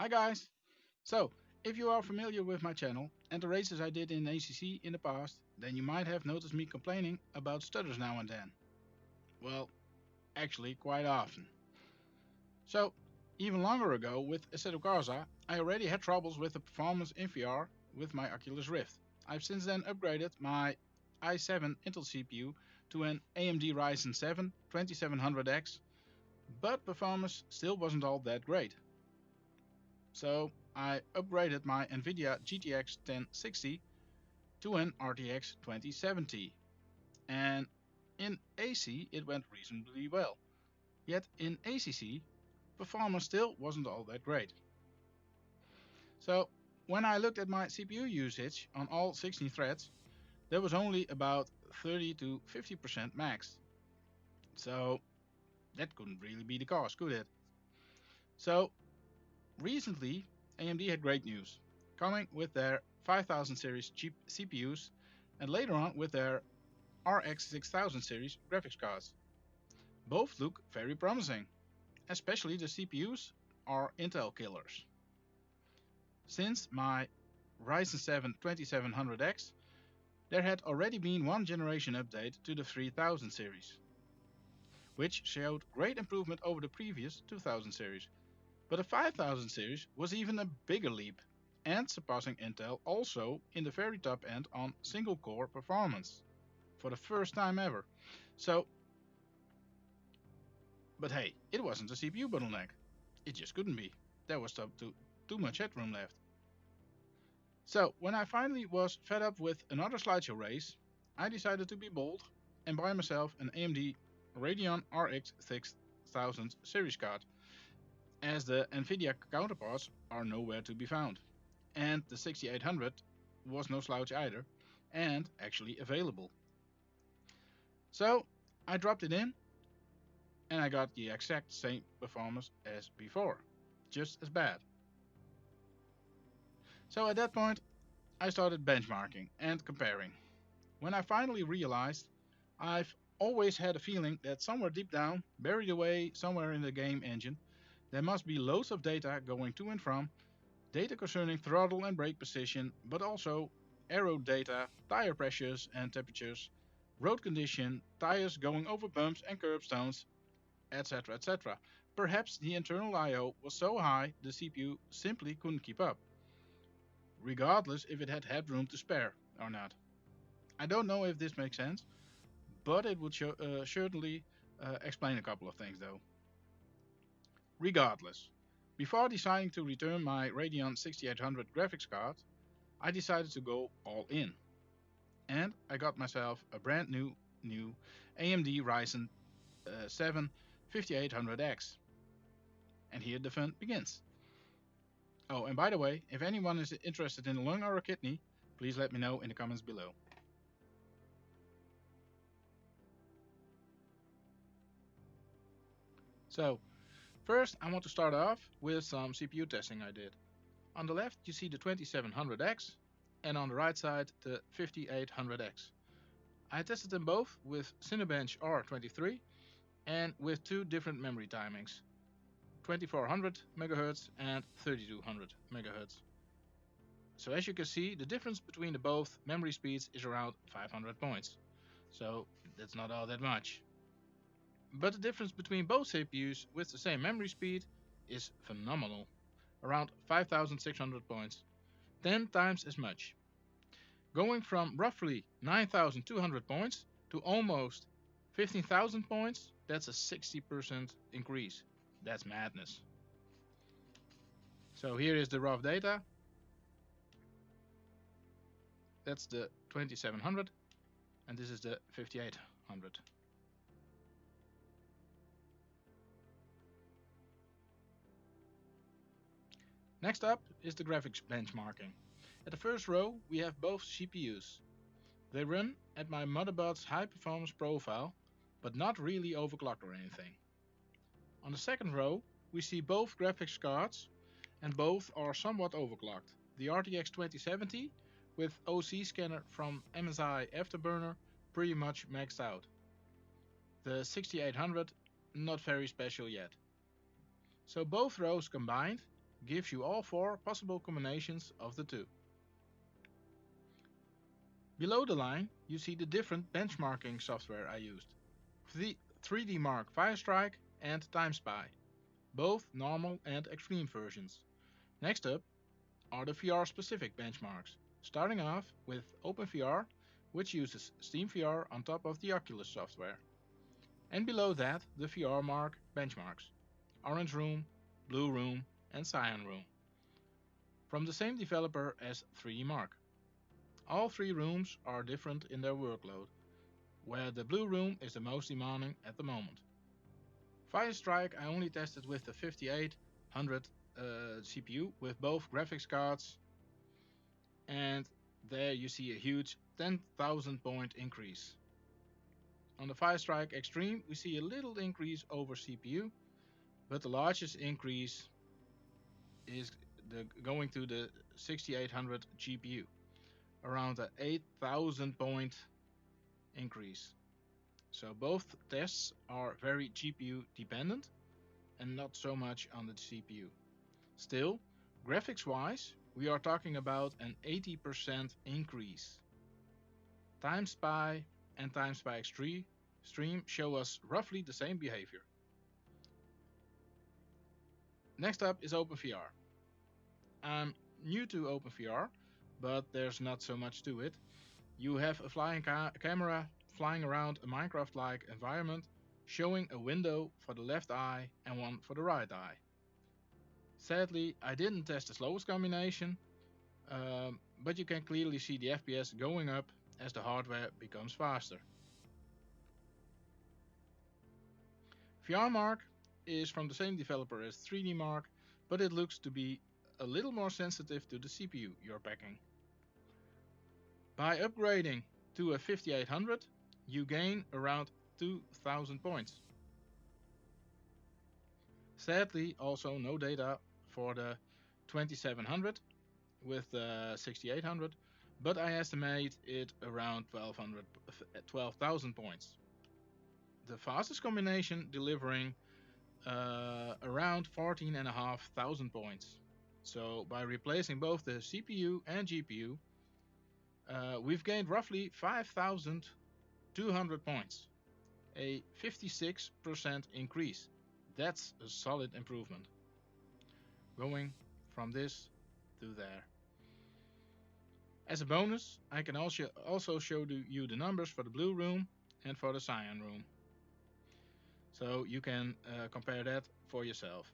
Hi guys! So, if you are familiar with my channel and the races I did in ACC in the past, then you might have noticed me complaining about stutters now and then. Well, actually quite often. So, even longer ago with Assetto Corsa, I already had troubles with the performance in VR with my Oculus Rift. I've since then upgraded my i7 Intel CPU to an AMD Ryzen 7 2700X, but performance still wasn't all that great. So I upgraded my Nvidia GTX 1060 to an RTX 2070, and in AC it went reasonably well. Yet in ACC, performance still wasn't all that great. So when I looked at my CPU usage on all 16 threads, there was only about 30 to 50% max. So that couldn't really be the cause, could it? So recently, AMD had great news, coming with their 5000 series cheap CPUs and later on with their RX 6000 series graphics cards. Both look very promising, especially the CPUs are Intel killers. Since my Ryzen 7 2700X, there had already been one generation update to the 3000 series, which showed great improvement over the previous 2000 series. But the 5000 series was even a bigger leap, and surpassing Intel also in the very top end on single core performance, for the first time ever. But hey, it wasn't a CPU bottleneck. It just couldn't be. There was too much headroom left. So when I finally was fed up with another slideshow race, I decided to be bold and buy myself an AMD Radeon RX 6000 series card, as the Nvidia counterparts are nowhere to be found. And the 6800 was no slouch either, and actually available. So I dropped it in, and I got the exact same performance as before, just as bad. So at that point, I started benchmarking and comparing. When I finally realized I've always had a feeling that somewhere deep down, buried away somewhere in the game engine, there must be loads of data going to and from, data concerning throttle and brake position, but also aero data, tire pressures and temperatures, road condition, tires going over bumps and curbstones, etc. etc. Perhaps the internal I/O was so high the CPU simply couldn't keep up, regardless if it had headroom to spare or not. I don't know if this makes sense, but it would certainly explain a couple of things though. Regardless, before deciding to return my Radeon 6800 graphics card, I decided to go all in. And I got myself a brand new AMD Ryzen 7 5800X. And here the fun begins. Oh, and by the way, if anyone is interested in a lung or a kidney, please let me know in the comments below. So, first I want to start off with some CPU testing I did. On the left you see the 2700X, and on the right side the 5800X. I tested them both with Cinebench R23 and with two different memory timings, 2400 MHz and 3200 MHz. So as you can see, the difference between the both memory speeds is around 500 points. So that's not all that much. But the difference between both CPUs with the same memory speed is phenomenal, around 5600 points, 10 times as much. Going from roughly 9200 points to almost 15,000 points, that's a 60% increase. That's madness. So here is the rough data. That's the 2700 and this is the 5800. Next up is the graphics benchmarking. At the first row we have both CPUs. They run at my motherboard's high performance profile, but not really overclocked or anything. On the second row we see both graphics cards, and both are somewhat overclocked. The RTX 2070 with OC scanner from MSI Afterburner pretty much maxed out. The 6800 not very special yet. So both rows combined gives you all 4 possible combinations of the two. Below the line, you see the different benchmarking software I used. 3DMark Firestrike and TimeSpy, both normal and extreme versions. Next up are the VR specific benchmarks, starting off with OpenVR, which uses SteamVR on top of the Oculus software. And below that, the VRMark benchmarks, Orange Room, Blue Room and Cyan Room, from the same developer as 3DMark. All 3 rooms are different in their workload, where the Blue Room is the most demanding at the moment. Firestrike I only tested with the 5800 CPU with both graphics cards, and there you see a huge 10,000 point increase. On the Firestrike Extreme we see a little increase over CPU, but the largest increase is going to the 6800 GPU, around a 8,000 point increase. So both tests are very GPU dependent and not so much on the CPU. Still, graphics wise, we are talking about an 80% increase. TimeSpy and TimeSpy Extreme show us roughly the same behavior. Next up is OpenVR. I'm new to OpenVR, but there's not so much to it. You have a flying camera flying around a Minecraft-like environment, showing a window for the left eye and one for the right eye. Sadly, I didn't test the slowest combination, but you can clearly see the FPS going up as the hardware becomes faster. VRMark is from the same developer as 3DMark, but it looks to be a little more sensitive to the CPU you're packing. By upgrading to a 5800, you gain around 2000 points. Sadly, also no data for the 2700 with the 6800, but I estimate it around 12,000 points. The fastest combination delivering around 14,500 points. So by replacing both the CPU and GPU, we've gained roughly 5,200 points, a 56% increase. That's a solid improvement. Going from this to there. As a bonus, I can also show you the numbers for the Blue Room and for the Cyan Room, so you can compare that for yourself.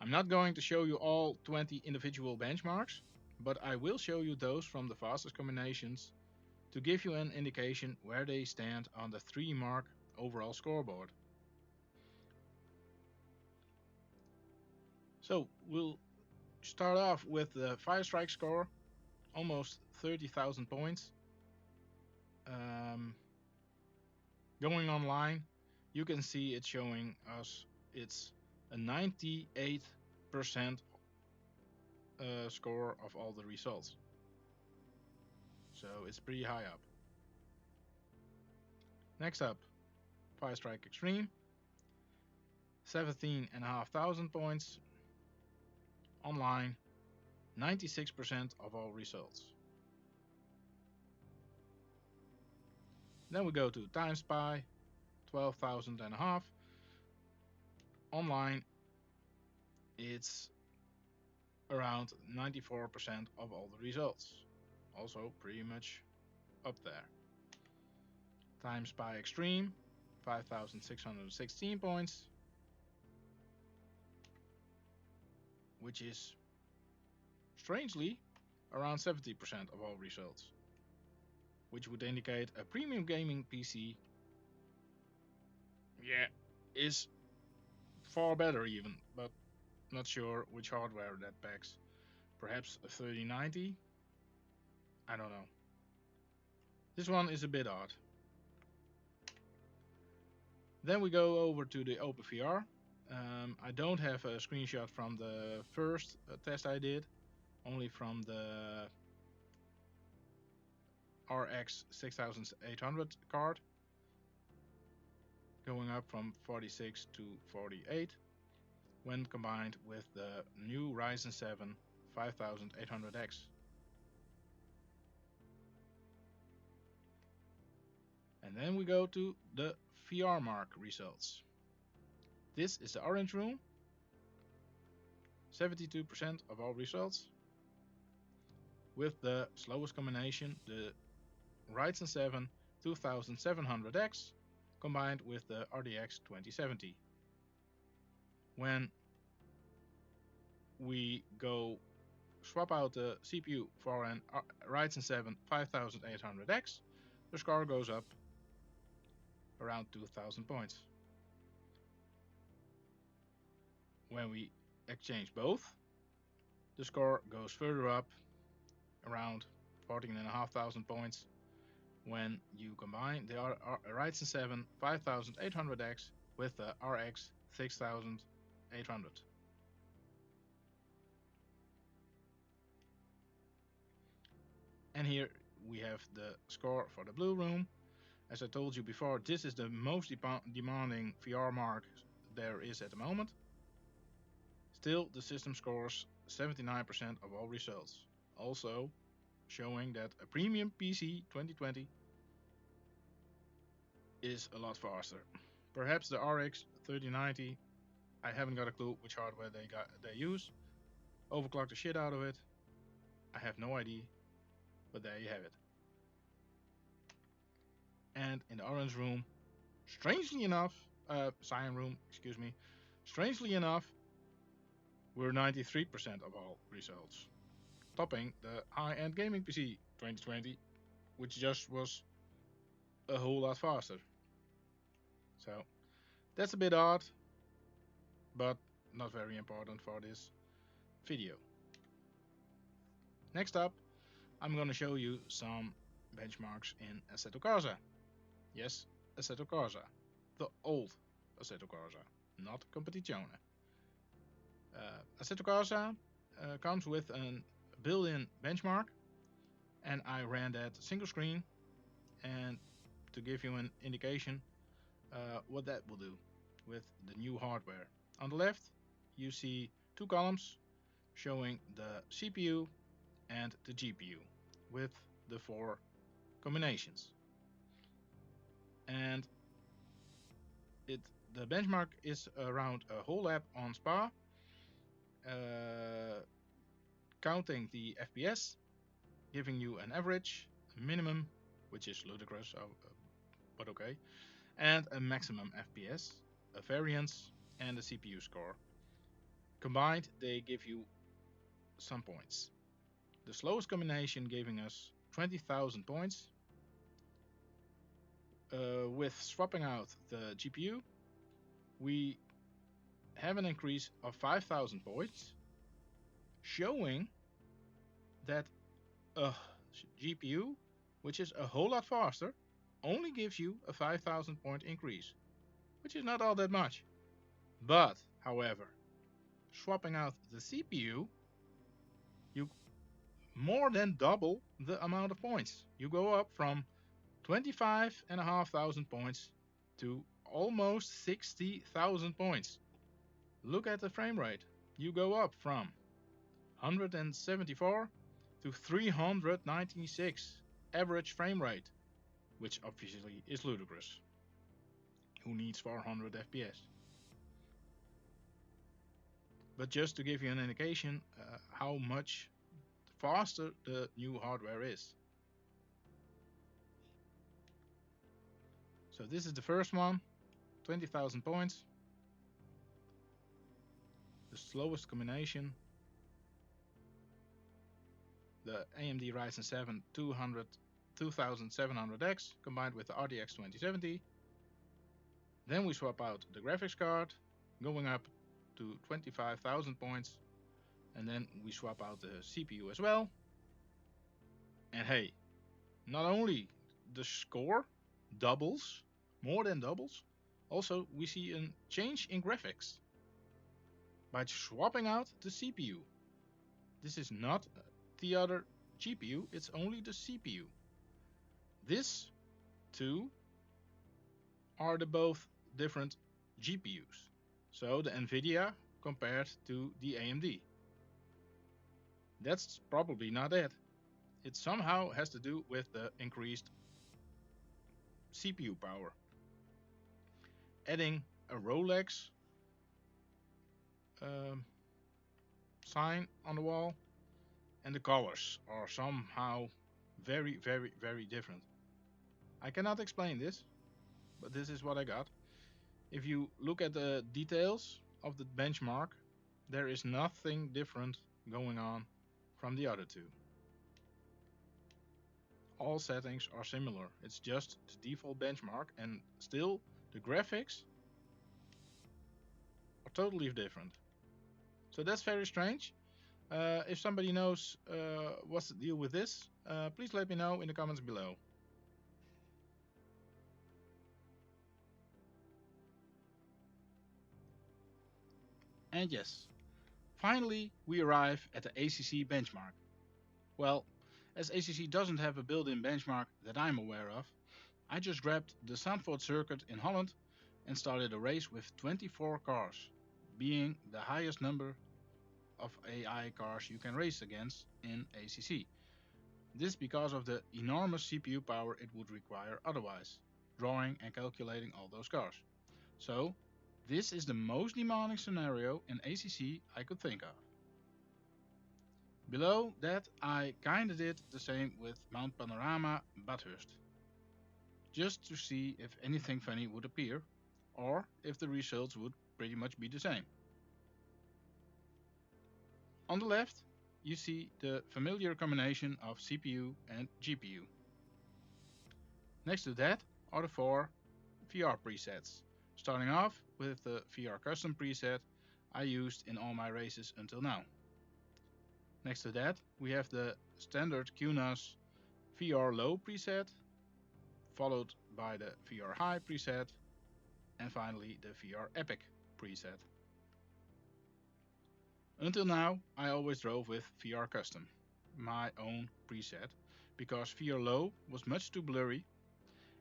I'm not going to show you all 20 individual benchmarks, but I will show you those from the fastest combinations to give you an indication where they stand on the 3DMark overall scoreboard. So we'll start off with the Firestrike score, almost 30,000 points. Going online, you can see it showing us it's a 98% score of all the results. So it's pretty high up. Next up, Firestrike Extreme, 17,500 points. Online, 96% of all results. Then we go to TimeSpy, 12,500. Online, it's around 94% of all the results. Also pretty much up there. TimeSpy Extreme, 5,616 points, which is strangely around 70% of all results, which would indicate a premium gaming PC is far better even, but not sure which hardware that packs. Perhaps a 3090? I don't know. This one is a bit odd. Then we go over to the OpenVR. I don't have a screenshot from the first test I did, only from the RX 6800 card, going up from 46 to 48. when combined with the new Ryzen 7 5800X. And then we go to the VRMark results. This is the orange room, 72% of all results, with the slowest combination, the Ryzen 7 2700X combined with the RTX 2070. When we go swap out the CPU for an Ryzen 7 5800X, the score goes up around 2000 points. When we exchange both, the score goes further up around 14,500 points when you combine the Ryzen 7 5800X with the RX 6800. And here we have the score for the blue room. As I told you before, this is the most demanding VRMark there is at the moment. Still, the system scores 79% of all results, also showing that a premium PC 2020 is a lot faster. Perhaps the RX 3090, I haven't got a clue which hardware they use. Overclock the shit out of it, I have no idea, but there you have it. And in the orange room, strangely enough, cyan room, excuse me, strangely enough, we're 93% of all results, topping the high-end gaming PC 2020, which just was a whole lot faster. So that's a bit odd, but not very important for this video. Next up, I'm gonna show you some benchmarks in Assetto Corsa. Yes, Assetto Corsa, the old Assetto Corsa, not Competizione. Assetto Corsa comes with a built-in benchmark, and I ran that single screen, and to give you an indication what that will do with the new hardware. On the left, you see two columns showing the CPU and the GPU with the 4 combinations. And the benchmark is around a whole lap on Spa, counting the FPS, giving you an average, a minimum, which is ludicrous, but okay, and a maximum FPS, a variance, and a CPU score. Combined, they give you some points. The slowest combination giving us 20,000 points. With swapping out the GPU, we have an increase of 5,000 points, showing that a GPU, which is a whole lot faster, only gives you a 5,000 point increase, which is not all that much. But, however, swapping out the CPU, you more than double the amount of points. You go up from 25,500 points to almost 60,000 points. Look at the frame rate. You go up from 174 to 396 average frame rate, which obviously is ludicrous. Who needs 400 FPS? But just to give you an indication how much faster the new hardware is. So this is the first one, 20,000 points. The slowest combination, the AMD Ryzen 7 2700X combined with the RTX 2070. Then we swap out the graphics card, going up to 25,000 points, and then we swap out the CPU as well. And hey, not only the score doubles, more than doubles, also we see a change in graphics by swapping out the CPU. This is not the other GPU, it's only the CPU. This two are the both different GPUs. So the Nvidia compared to the AMD. That's probably not it. It somehow has to do with the increased CPU power. Adding a Rolex um, sign on the wall, and the colors are somehow very different. I cannot explain this, but this is what I got. If you look at the details of the benchmark, there is nothing different going on from the other two. All settings are similar, it's just the default benchmark, and still the graphics are totally different. So that's very strange. If somebody knows what's the deal with this, please let me know in the comments below. And yes, finally we arrive at the ACC benchmark. Well, as ACC doesn't have a built-in benchmark that I'm aware of, I just grabbed the Zandvoort circuit in Holland and started a race with 24 cars, being the highest number of AI cars you can race against in ACC. This because of the enormous CPU power it would require otherwise, drawing and calculating all those cars. So, this is the most demanding scenario in ACC I could think of. Below that, I kinda did the same with Mount Panorama Bathurst, just to see if anything funny would appear, or if the results would pretty much be the same. On the left, you see the familiar combination of CPU and GPU. Next to that are the four VR presets, starting off with the VR custom preset I used in all my races until now. Next to that, we have the standard QNAS VR low preset, followed by the VR high preset, and finally the VR epic preset. Until now, I always drove with VR custom, my own preset, because VR low was much too blurry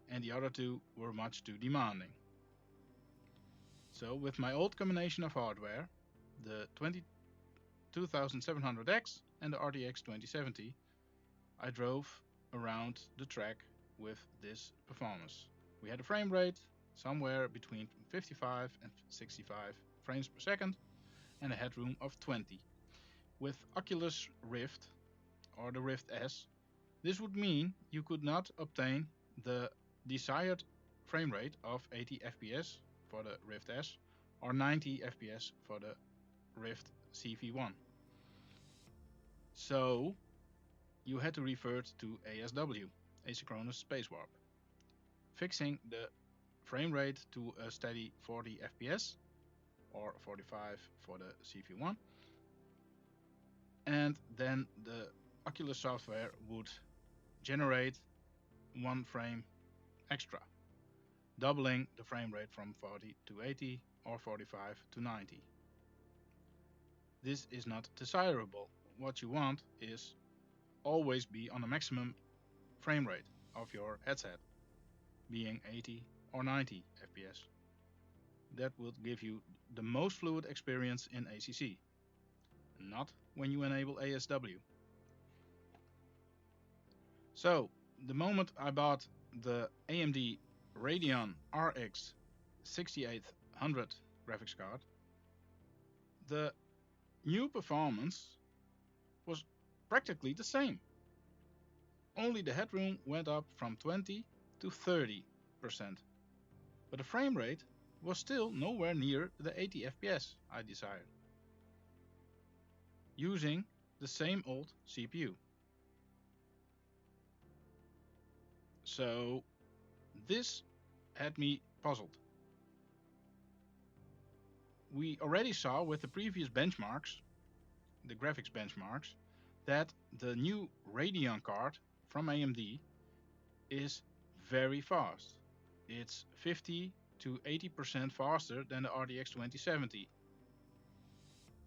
and the other two were much too demanding. So with my old combination of hardware, the 2700X and the RTX 2070, I drove around the track with this performance. We had a frame rate somewhere between 55 and 65 frames per second and a headroom of 20. With Oculus Rift or the Rift S, this would mean you could not obtain the desired frame rate of 80 FPS for the Rift S or 90 FPS for the Rift CV1. So you had to revert to ASW, asynchronous space warp, fixing the frame rate to a steady 40 FPS or 45 for the CV1, and then the Oculus software would generate one frame extra, doubling the frame rate from 40 to 80 or 45 to 90. This is not desirable. What you want is always be on the maximum frame rate of your headset, being 80 or 90 FPS. That will give you the most fluid experience in ACC, not when you enable ASW. So, the moment I bought the AMD Radeon RX 6800 graphics card, the new performance was practically the same. Only the headroom went up from 20 to 30%, but the frame rate was still nowhere near the 80 FPS I desired, using the same old CPU. So this had me puzzled. We already saw with the previous benchmarks, the graphics benchmarks, that the new Radeon card from AMD is very fast. It's 50 to 80% faster than the RTX 2070.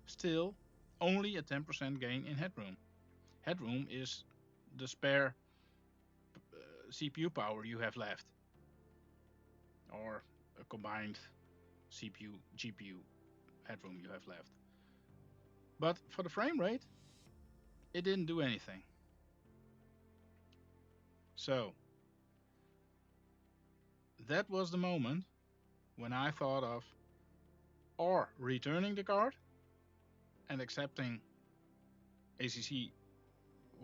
Still, only a 10% gain in headroom. Headroom is the spare CPU power you have left, or a combined CPU GPU headroom you have left. But for the frame rate, it didn't do anything. So that was the moment when I thought of or returning the card and accepting ACC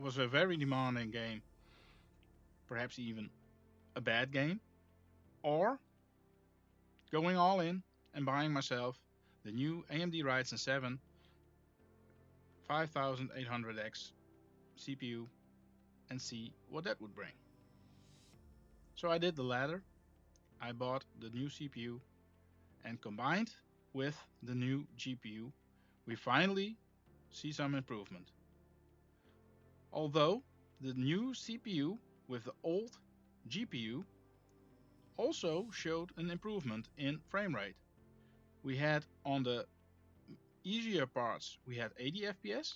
was a very demanding game, perhaps even a bad game, or going all in and buying myself the new AMD Ryzen 7 5800X CPU and see what that would bring. So I did the latter. I bought the new CPU, and combined with the new GPU, we finally see some improvement. Although the new CPU with the old GPU also showed an improvement in frame rate. We had on the easier parts we had 80 FPS,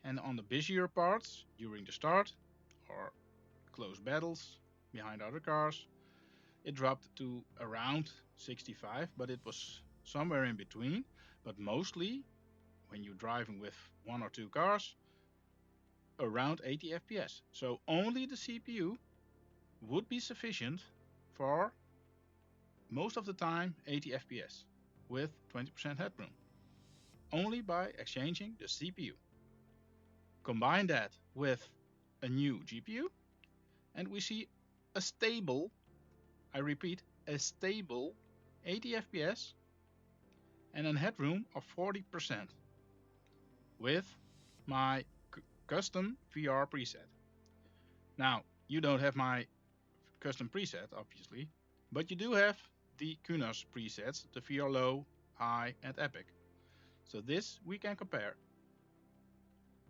and on the busier parts during the start or close battles behind other cars, it dropped to around 65, but it was somewhere in between. But mostly when you're driving with one or two cars, around 80 FPS. So only the CPU would be sufficient for most of the time 80 FPS with 20% headroom, only by exchanging the CPU. Combine that with a new GPU and we see a stable, I repeat, a stable 80 FPS and a headroom of 40% with my custom VR preset. Now, you don't have my custom preset, obviously, but you do have the Kunos presets, the VR Low, High, and Epic. So this we can compare.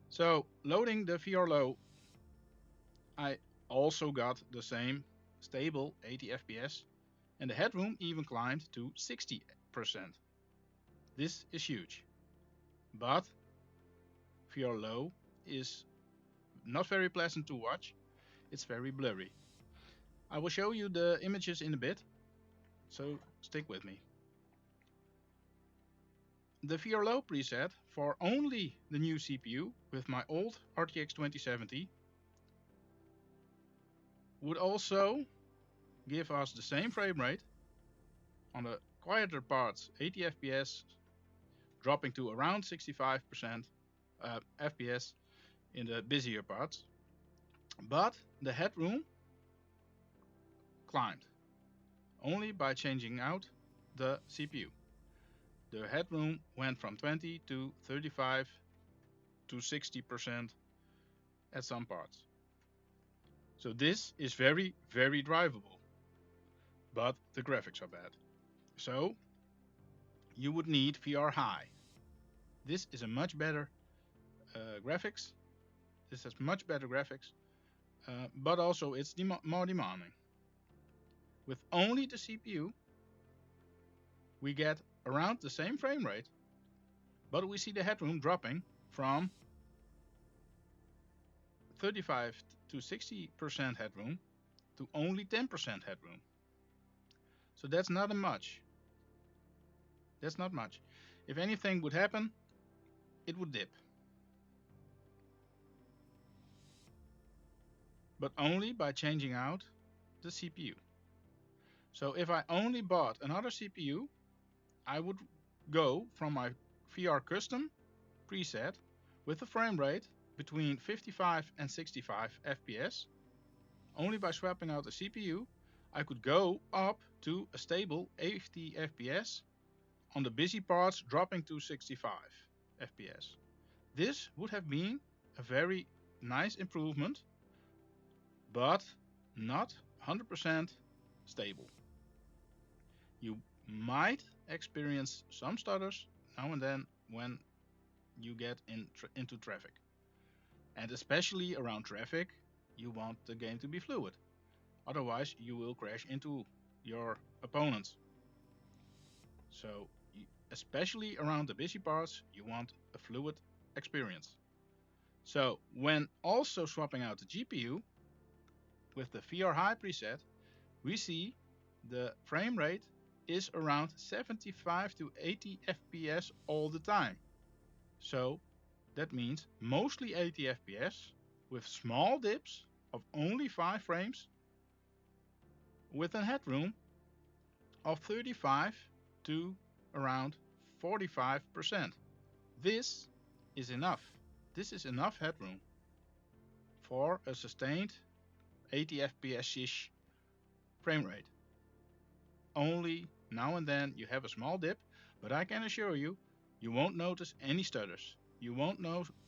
So loading the VR Low, I also got the same stable 80 FPS, and the headroom even climbed to 60%. This is huge, but VR Low is not very pleasant to watch. It's very blurry. I will show you the images in a bit, so stick with me. The VR Low preset for only the new CPU with my old RTX 2070 would also give us the same frame rate on the quieter parts, 80 FPS, dropping to around 65% FPS in the busier parts, but the headroom climbed only by changing out the CPU. The headroom went from 20 to 35 to 60% at some parts. So this is very, very drivable, but the graphics are bad. So you would need VR High. This is a much better graphics. This has much better graphics, but also it's more demanding. With only the CPU, we get around the same frame rate, but we see the headroom dropping from 35 to 60% headroom to only 10% headroom. So that's not much. That's not much. If anything would happen, it would dip. But only by changing out the CPU. So if I only bought another CPU, I would go from my VR custom preset with a frame rate between 55 and 65 FPS. Only by swapping out the CPU, I could go up to a stable 80 FPS on the busy parts, dropping to 65 FPS. This would have been a very nice improvement, but not 100% stable. You might experience some stutters now and then when you get into traffic. And especially around traffic, you want the game to be fluid. Otherwise, you will crash into your opponents. So, especially around the busy parts, you want a fluid experience. So, when also swapping out the GPU with the VR High preset, we see the frame rate is around 75 to 80 FPS all the time. So that means mostly 80 FPS with small dips of only 5 frames with a headroom of 35 to around 45%. This is enough. This is enough headroom for a sustained 80 FPS-ish frame rate. Only now and then you have a small dip, but I can assure you, you won't notice any stutters. You won't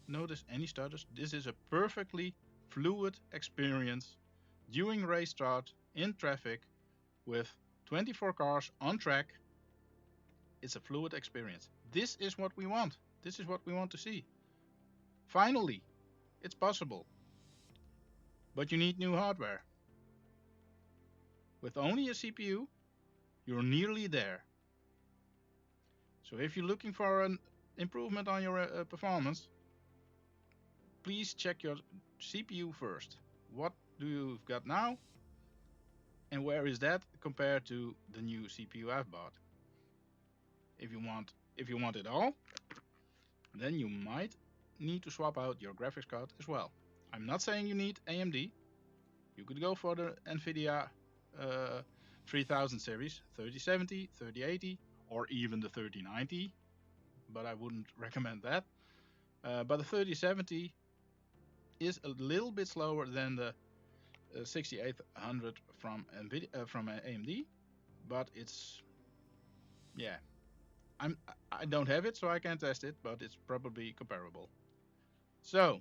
notice any stutters. This is a perfectly fluid experience during race start in traffic with 24 cars on track. It's a fluid experience. This is what we want. This is what we want to see. Finally, it's possible. But you need new hardware. With only a CPU, you're nearly there. So if you're looking for an improvement on your performance, please check your CPU first. What do you got now? And where is that compared to the new CPU I've bought? If you want it all, then you might need to swap out your graphics card as well. I'm not saying you need AMD. You could go for the Nvidia 3000 series, 3070, 3080, or even the 3090, but I wouldn't recommend that. But the 3070 is a little bit slower than the 6800 from Nvidia, from AMD, but it's, yeah, I don't have it, so I can't test it, but it's probably comparable. So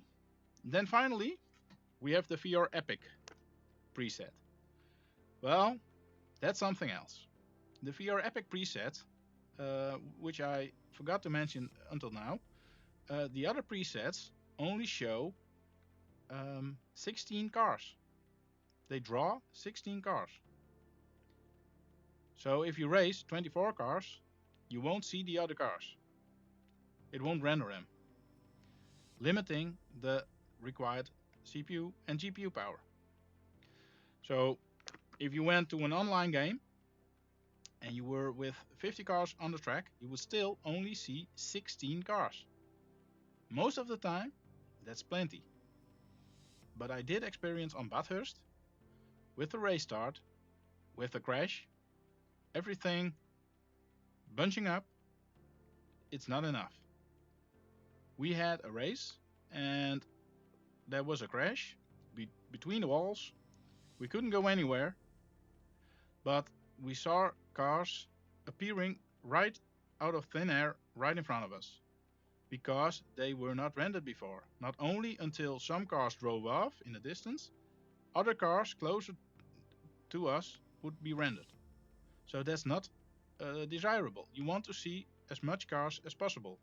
then finally we have the VR Epic preset. Well, that's something else. The VR Epic preset, which I forgot to mention until now, the other presets only show 16 cars. They draw 16 cars. So if you race 24 cars, you won't see the other cars. It won't render them, limiting the required CPU and GPU power. So if you went to an online game and you were with 50 cars on the track, you would still only see 16 cars. Most of the time, that's plenty. But I did experience on Bathurst, with the race start, with the crash, everything bunching up, it's not enough. We had a race and there was a crash between the walls. We couldn't go anywhere, but we saw cars appearing right out of thin air right in front of us, because they were not rendered before. Not only until some cars drove off in the distance, other cars closer to us would be rendered. So that's not desirable. You want to see as much cars as possible.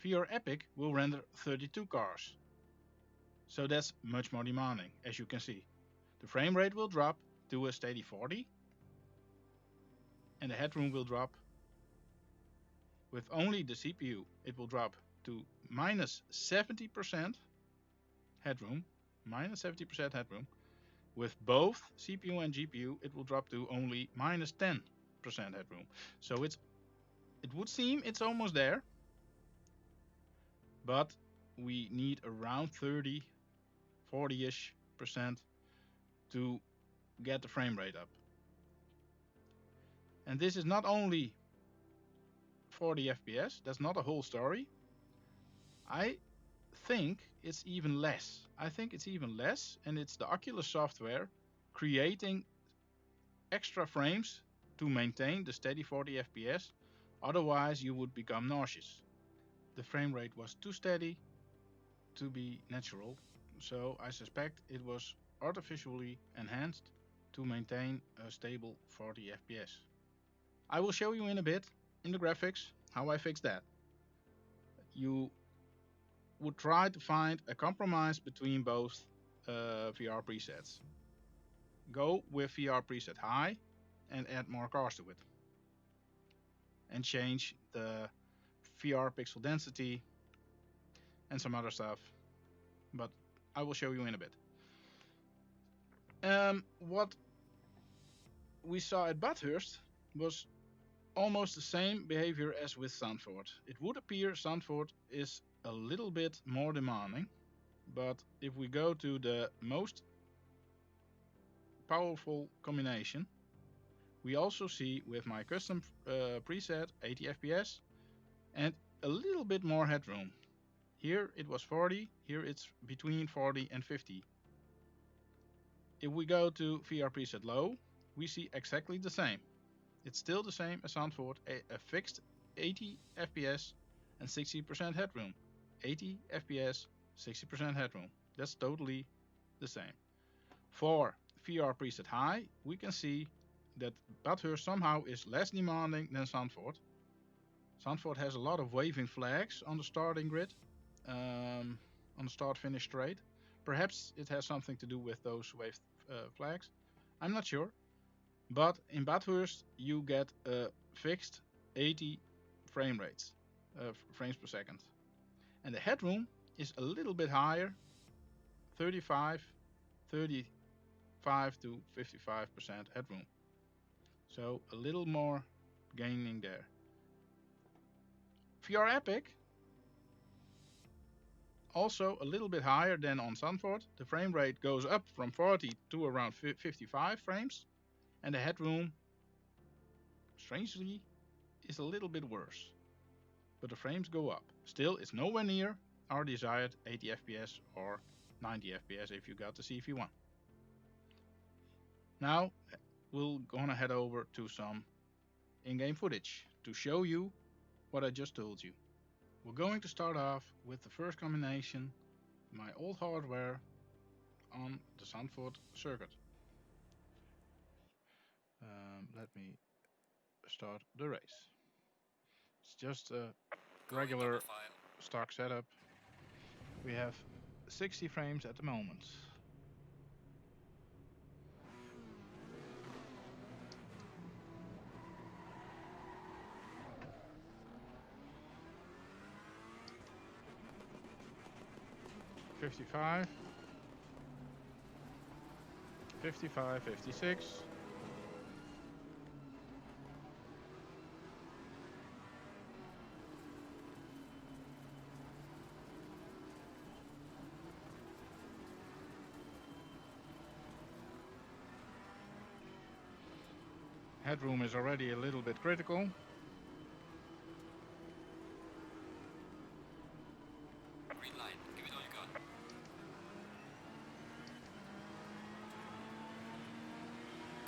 VR Epic will render 32 cars. So that's much more demanding, as you can see. The frame rate will drop to a steady 40, and the headroom will drop. With only the CPU, it will drop to minus 70% headroom, With both CPU and GPU, it will drop to only minus 10% headroom. So it would seem it's almost there, but we need around 30, 40-ish percent to get the frame rate up. And this is not only 40 FPS, that's not a whole story. I think it's even less. And it's the Oculus software creating extra frames to maintain the steady 40 FPS. Otherwise, you would become nauseous. The frame rate was too steady to be natural, so I suspect it was artificially enhanced to maintain a stable 40 FPS. I will show you in a bit in the graphics how I fix that. You would try to find a compromise between both VR presets. Go with VR preset high and add more cars to it. And change the VR pixel density and some other stuff, but I will show you in a bit. What we saw at Bathurst was almost the same behavior as with Sanford. It would appear Sanford is a little bit more demanding, but if we go to the most powerful combination, we also see with my custom preset 80 FPS and a little bit more headroom. Here it was 40, here it's between 40 and 50. If we go to VR preset low, we see exactly the same. It's still the same as Sanford, a fixed 80 FPS and 60% headroom. 80 FPS, 60% headroom. That's totally the same. For VR preset high, we can see that Bathurst somehow is less demanding than Sanford. Sanford has a lot of waving flags on the starting grid, on the start-finish straight. Perhaps it has something to do with those waved flags. I'm not sure. But in Bathurst, you get a fixed 80 frame rates, frames per second. And the headroom is a little bit higher, 35 to 55% headroom. So a little more gaining there. VR Epic, also a little bit higher than on Sanford. The frame rate goes up from 40 to around 55 frames. And the headroom, strangely, is a little bit worse. But the frames go up. Still, it's nowhere near our desired 80 FPS or 90 FPS if you got the CV1. Now, we're gonna head over to some in-game footage to show you what I just told you. We're going to start off with the first combination, my old hardware on the Sanford circuit. Let me start the race. It's just a regular stock setup. We have 60 frames at the moment. $55, $55, $56. Headroom is already a little bit critical. Green light, give it all you got.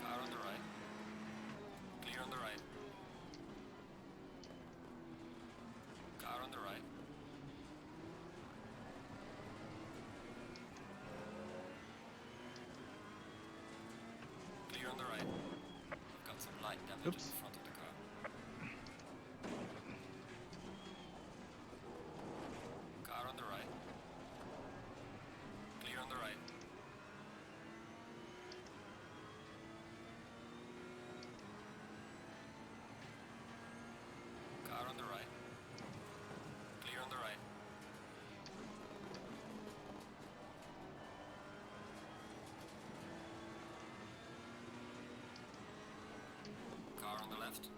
Car on the right. Clear on the right. Car on the right. Clear on the right. I've got some light damage in the front of the car. Car on the right. Clear on the right. Car on the right. Clear on the right. Car on the left.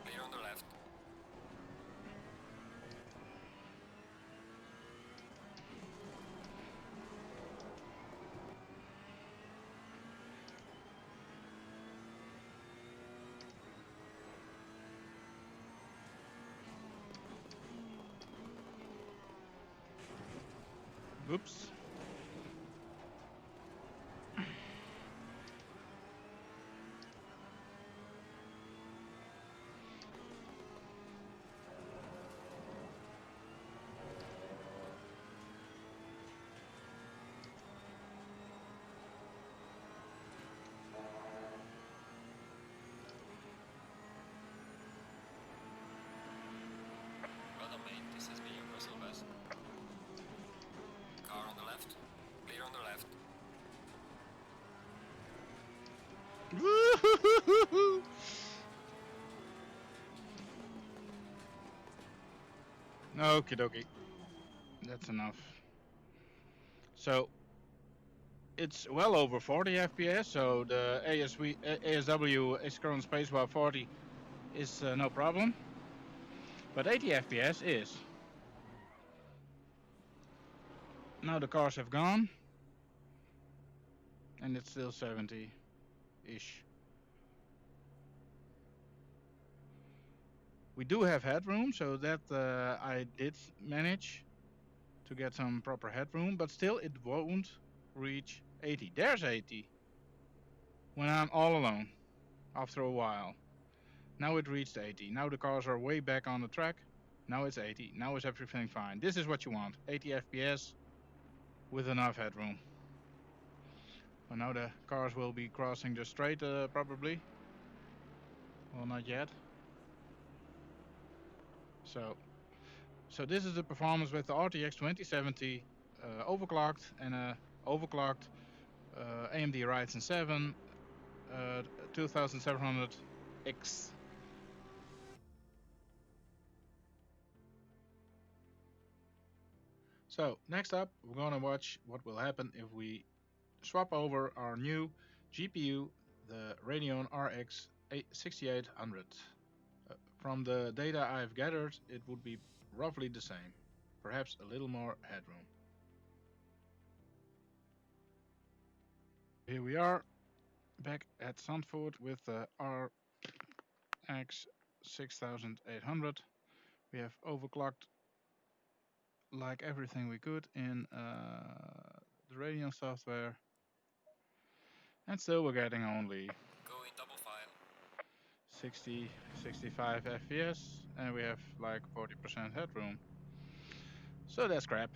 Clear on the left. Oops. Well done, mate. This has been your personal best. Car on the left. Clear on the left. Okie dokie. That's enough. So, it's well over 40 FPS, so the ASW asynchronous space while 40 is no problem. But 80 FPS is. Now the cars have gone, and it's still 70-ish. We do have headroom, so that I did manage to get some proper headroom, but still it won't reach 80. There's 80 when I'm all alone after a while. Now it reached 80. Now the cars are way back on the track. Now it's 80. Now is everything fine. This is what you want. 80 FPS with enough headroom. Well, now the cars will be crossing the straight probably. Well, not yet. So this is the performance with the RTX 2070 overclocked and a overclocked AMD Ryzen 7 2700X. So next up, we're gonna watch what will happen if we swap over our new GPU, the Radeon RX 6800. From the data I've gathered, it would be roughly the same, perhaps a little more headroom. Here we are, back at Zandvoort with the RX 6800. We have overclocked like everything we could in the Radeon software, and still we're getting only Go in double file. 60, 65 FPS, and we have like 40% headroom. So that's crap.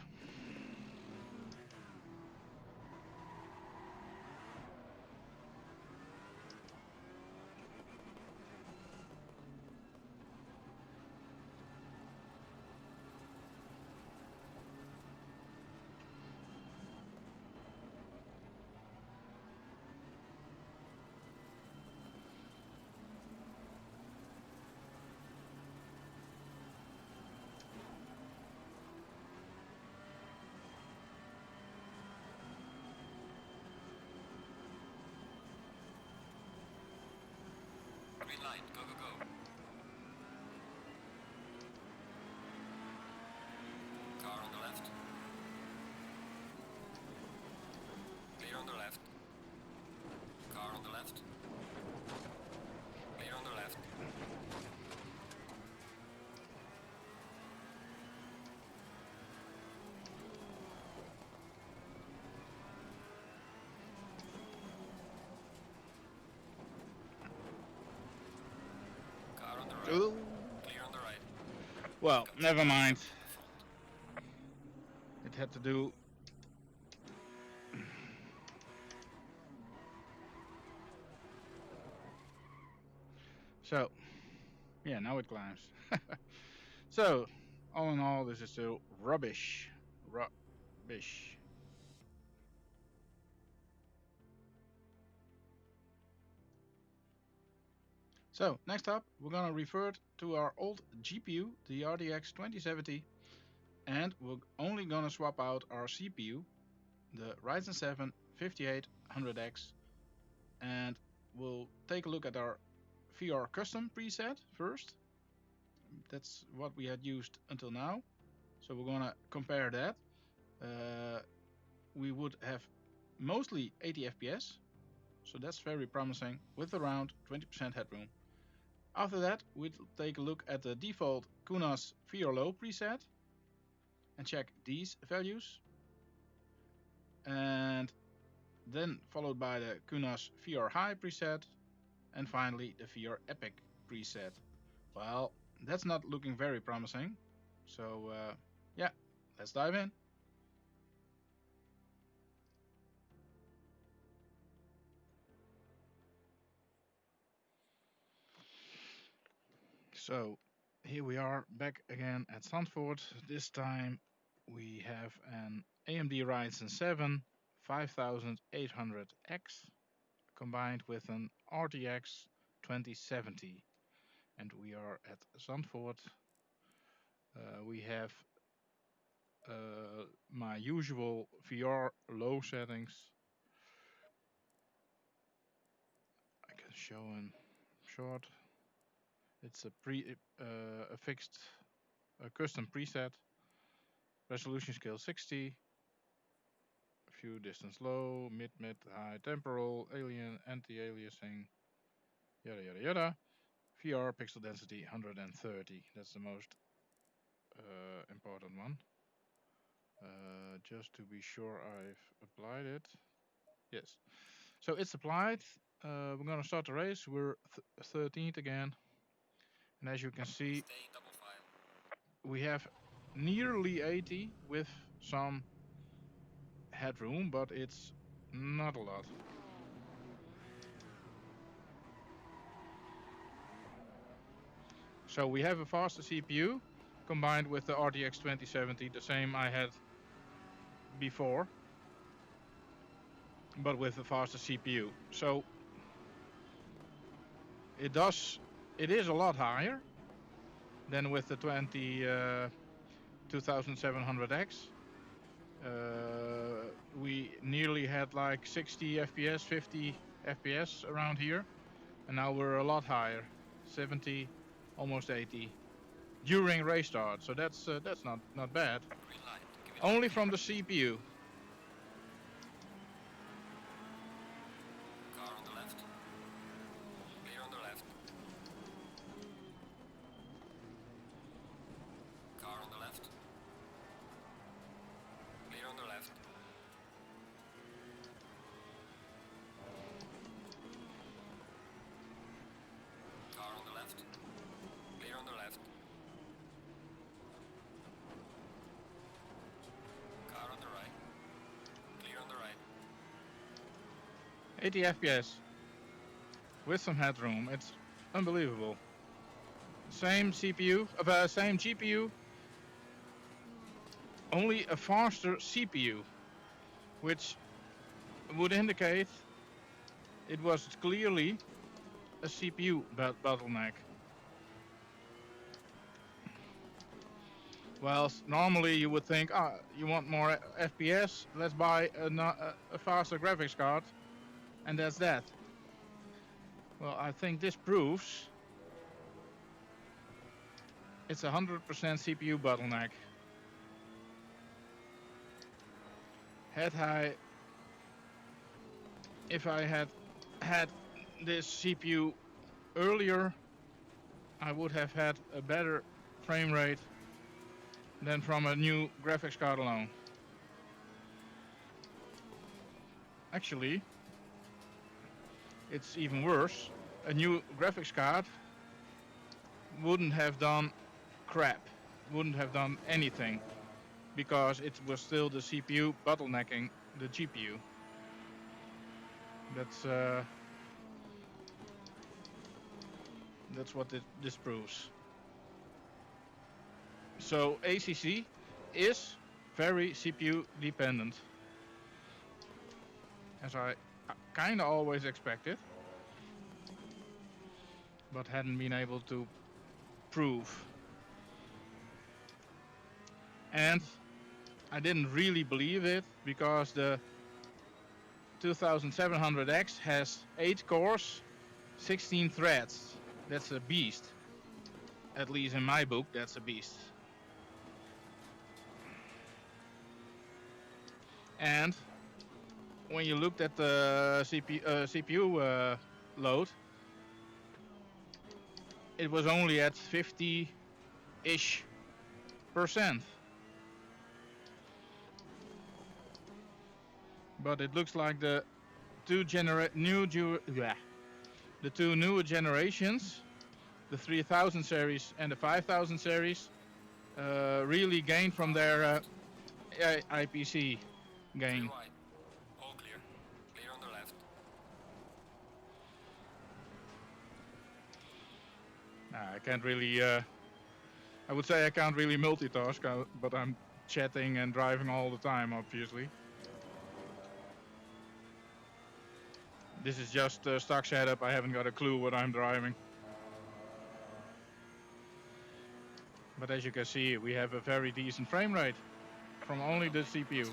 Green light, go, go, go. Car on the left. Clear on the left. Car on the left. Clear on the left. Car on the right. Ooh. Clear on the right. Well, never mind. It had to do. So, yeah, now it climbs. So, all in all, this is still rubbish. Rubbish. So, next up, we're gonna revert to our old GPU, the RTX 2070, and we're only gonna swap out our CPU, the Ryzen 7 5800X, and we'll take a look at our VR custom preset first. That's what we had used until now. So we're gonna compare that. We would have mostly 80 FPS, so that's very promising with around 20% headroom. After that, we'll take a look at the default Kunas VR Low preset and check these values. And then followed by the Kunas VR High preset, and finally the VR Epic preset. Well, that's not looking very promising. So yeah, let's dive in. So here we are back again at Zandvoort. This time we have an AMD Ryzen 7 5800X combined with an RTX 2070. And we are at Zandvoort. We have my usual VR low settings. showing short. It's a fixed custom preset. Resolution scale 60. View distance low, mid, high, temporal, alien, anti-aliasing, yada yada yada. VR pixel density 130. That's the most important one. Just to be sure I've applied it. Yes. So it's applied. We're gonna start the race. We're 13th again. And as you can see, Stay in double file. we have nearly 80 with some headroom, but it's not a lot. So we have a faster CPU combined with the RTX 2070, the same I had before, but with a faster CPU. So it is a lot higher than with the 2700X. We nearly had like 60 FPS, 50 FPS around here, and now we're a lot higher, 70, almost 80 during race start. So that's not bad. Green light. Give it Only up. from the CPU. Car on the left. Clear on the left. Car on the left. Clear on the left. Car on the left. Clear on the left. Car on the right. Clear on the right. 80 FPS with some headroom. It's unbelievable. Same CPU, same GPU, only a faster CPU, which would indicate it was clearly a CPU bottleneck. Well, normally you would think, you want more FPS, let's buy a faster graphics card, and that's that. Well, I think this proves it's 100% CPU bottleneck. Head high. If I had this CPU earlier, I would have had a better frame rate than from a new graphics card alone. Actually, it's even worse. A new graphics card wouldn't have done crap, wouldn't have done anything, because it was still the CPU bottlenecking the GPU. That's what this proves. So ACC is very CPU dependent, as I kind of always expected, but hadn't been able to prove. And I didn't really believe it, because the 2700X has 8 cores, 16 threads. That's a beast. At least in my book, that's a beast. And when you looked at the CPU load, it was only at 50-ish %. But it looks like the two newer generations, the 3000 series and the 5000 series, really gained from their IPC gain. Clear wide. All clear. Clear on the left. I can't really, I would say I can't really multitask, but I'm chatting and driving all the time, obviously. This is just a stock setup. I haven't got a clue what I'm driving. But as you can see, we have a very decent frame rate from only the CPU.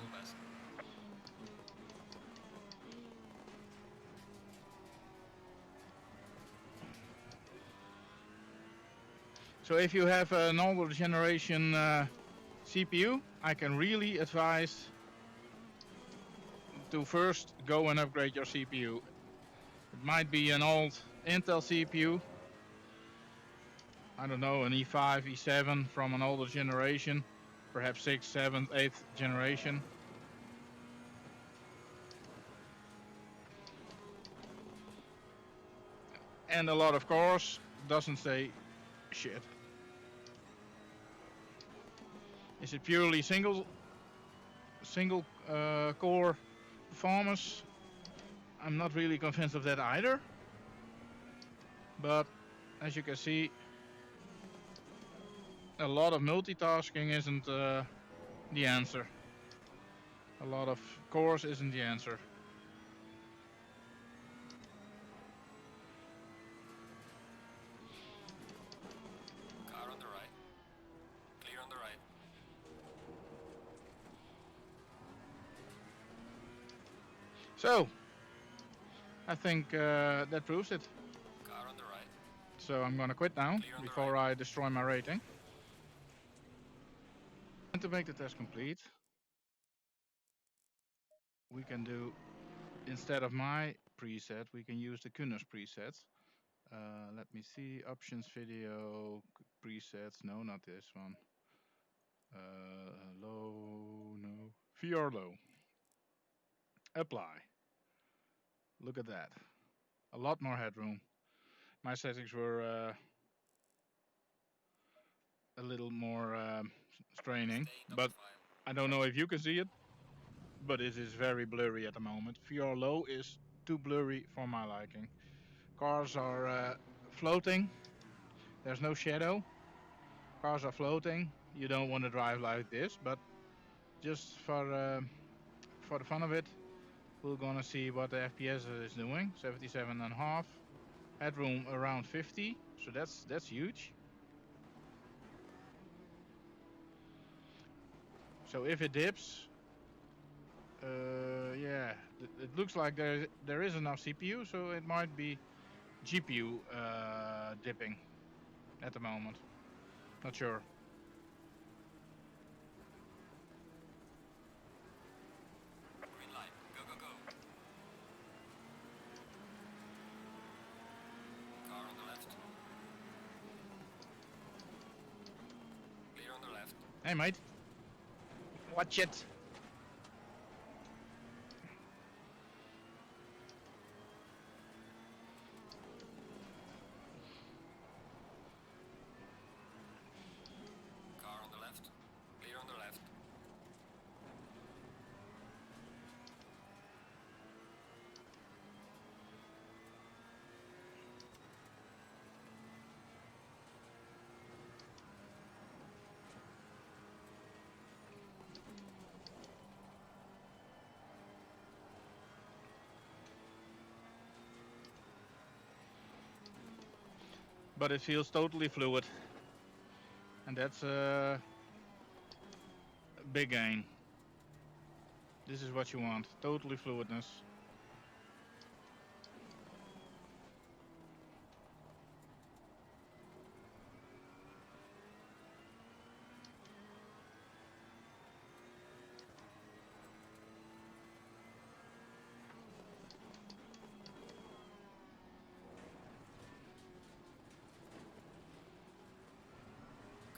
So if you have an older generation CPU, I can really advise to first go and upgrade your CPU. It might be an old Intel CPU, I don't know, an E5, E7 from an older generation, perhaps 6th, 7th, 8th generation. And a lot of cores doesn't say shit. Is it purely single core performance? I'm not really convinced of that either. But as you can see, a lot of multitasking isn't the answer. A lot of cores isn't the answer. Car on the right. Clear on the right. So, I think that proves it. Car on the right. So I'm gonna quit now before I destroy my rating. And to make the test complete, we can do, instead of my preset, we can use the Kunos presets. Let me see, options, video, presets, no, not this one. Low, no, VR low. Apply. Look at that. A lot more headroom. My settings were a little more straining, but I don't know if you can see it, but it is very blurry at the moment. VR low is too blurry for my liking. Cars are floating. There's no shadow. Cars are floating. You don't want to drive like this, but just for the fun of it, we're gonna see what the FPS is doing. 77.5. Headroom around 50, so that's huge. So if it dips, yeah, it looks like there is enough CPU, so it might be GPU dipping at the moment. Not sure. Green light. Go, go, go. Car on the left. Clear on the left. Hey, mate. Watch it. Car on the left. Clear on the left. But it feels totally fluid. And that's a big gain. This is what you want, totally fluidness.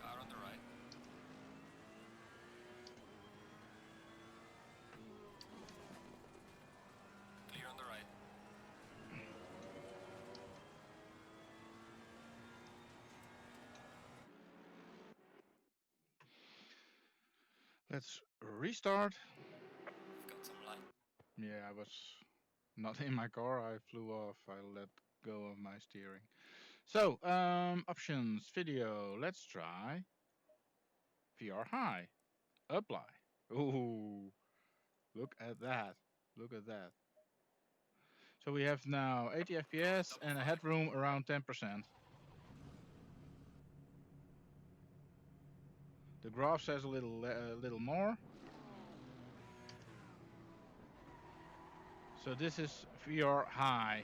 Car on the right. Clear on the right. Let's restart. We've got some light. Yeah, I was not in my car, I flew off, I let go of my steering. So, options, video, let's try VR high, apply. Ooh, look at that, look at that. So we have now 80 FPS and a headroom around 10%. The graph says a little more. So this is VR high.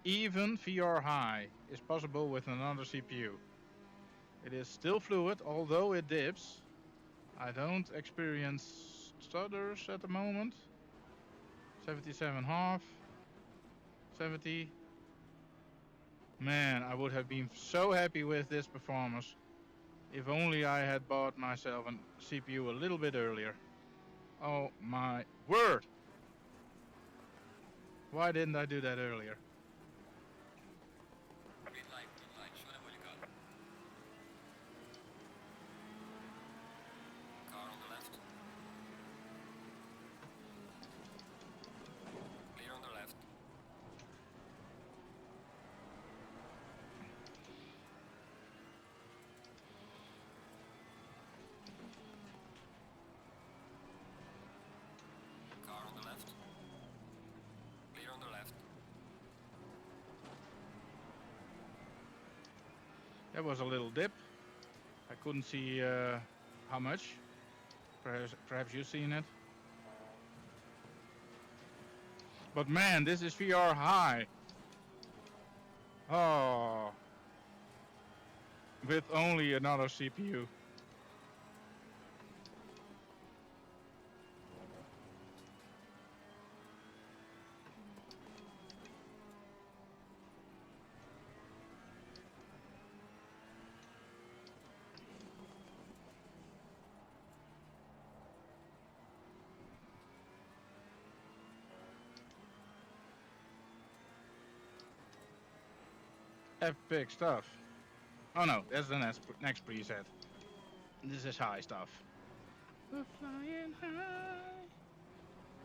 Even VR high is possible with another CPU. It is still fluid, although it dips. I don't experience stutters at the moment. 77.5, 70. Man, I would have been so happy with this performance if only I had bought myself a CPU a little bit earlier. Oh my word! Why didn't I do that earlier? Green light, show them what you got. Car on the left. Clear on the left. Car on the left. Clear on the left. That was a little dip. I couldn't see how much. Perhaps you've seen it. But man, this is VR high. Oh. With only another CPU. Epic stuff. Oh no, that's the next preset. This is high stuff. We're flying high.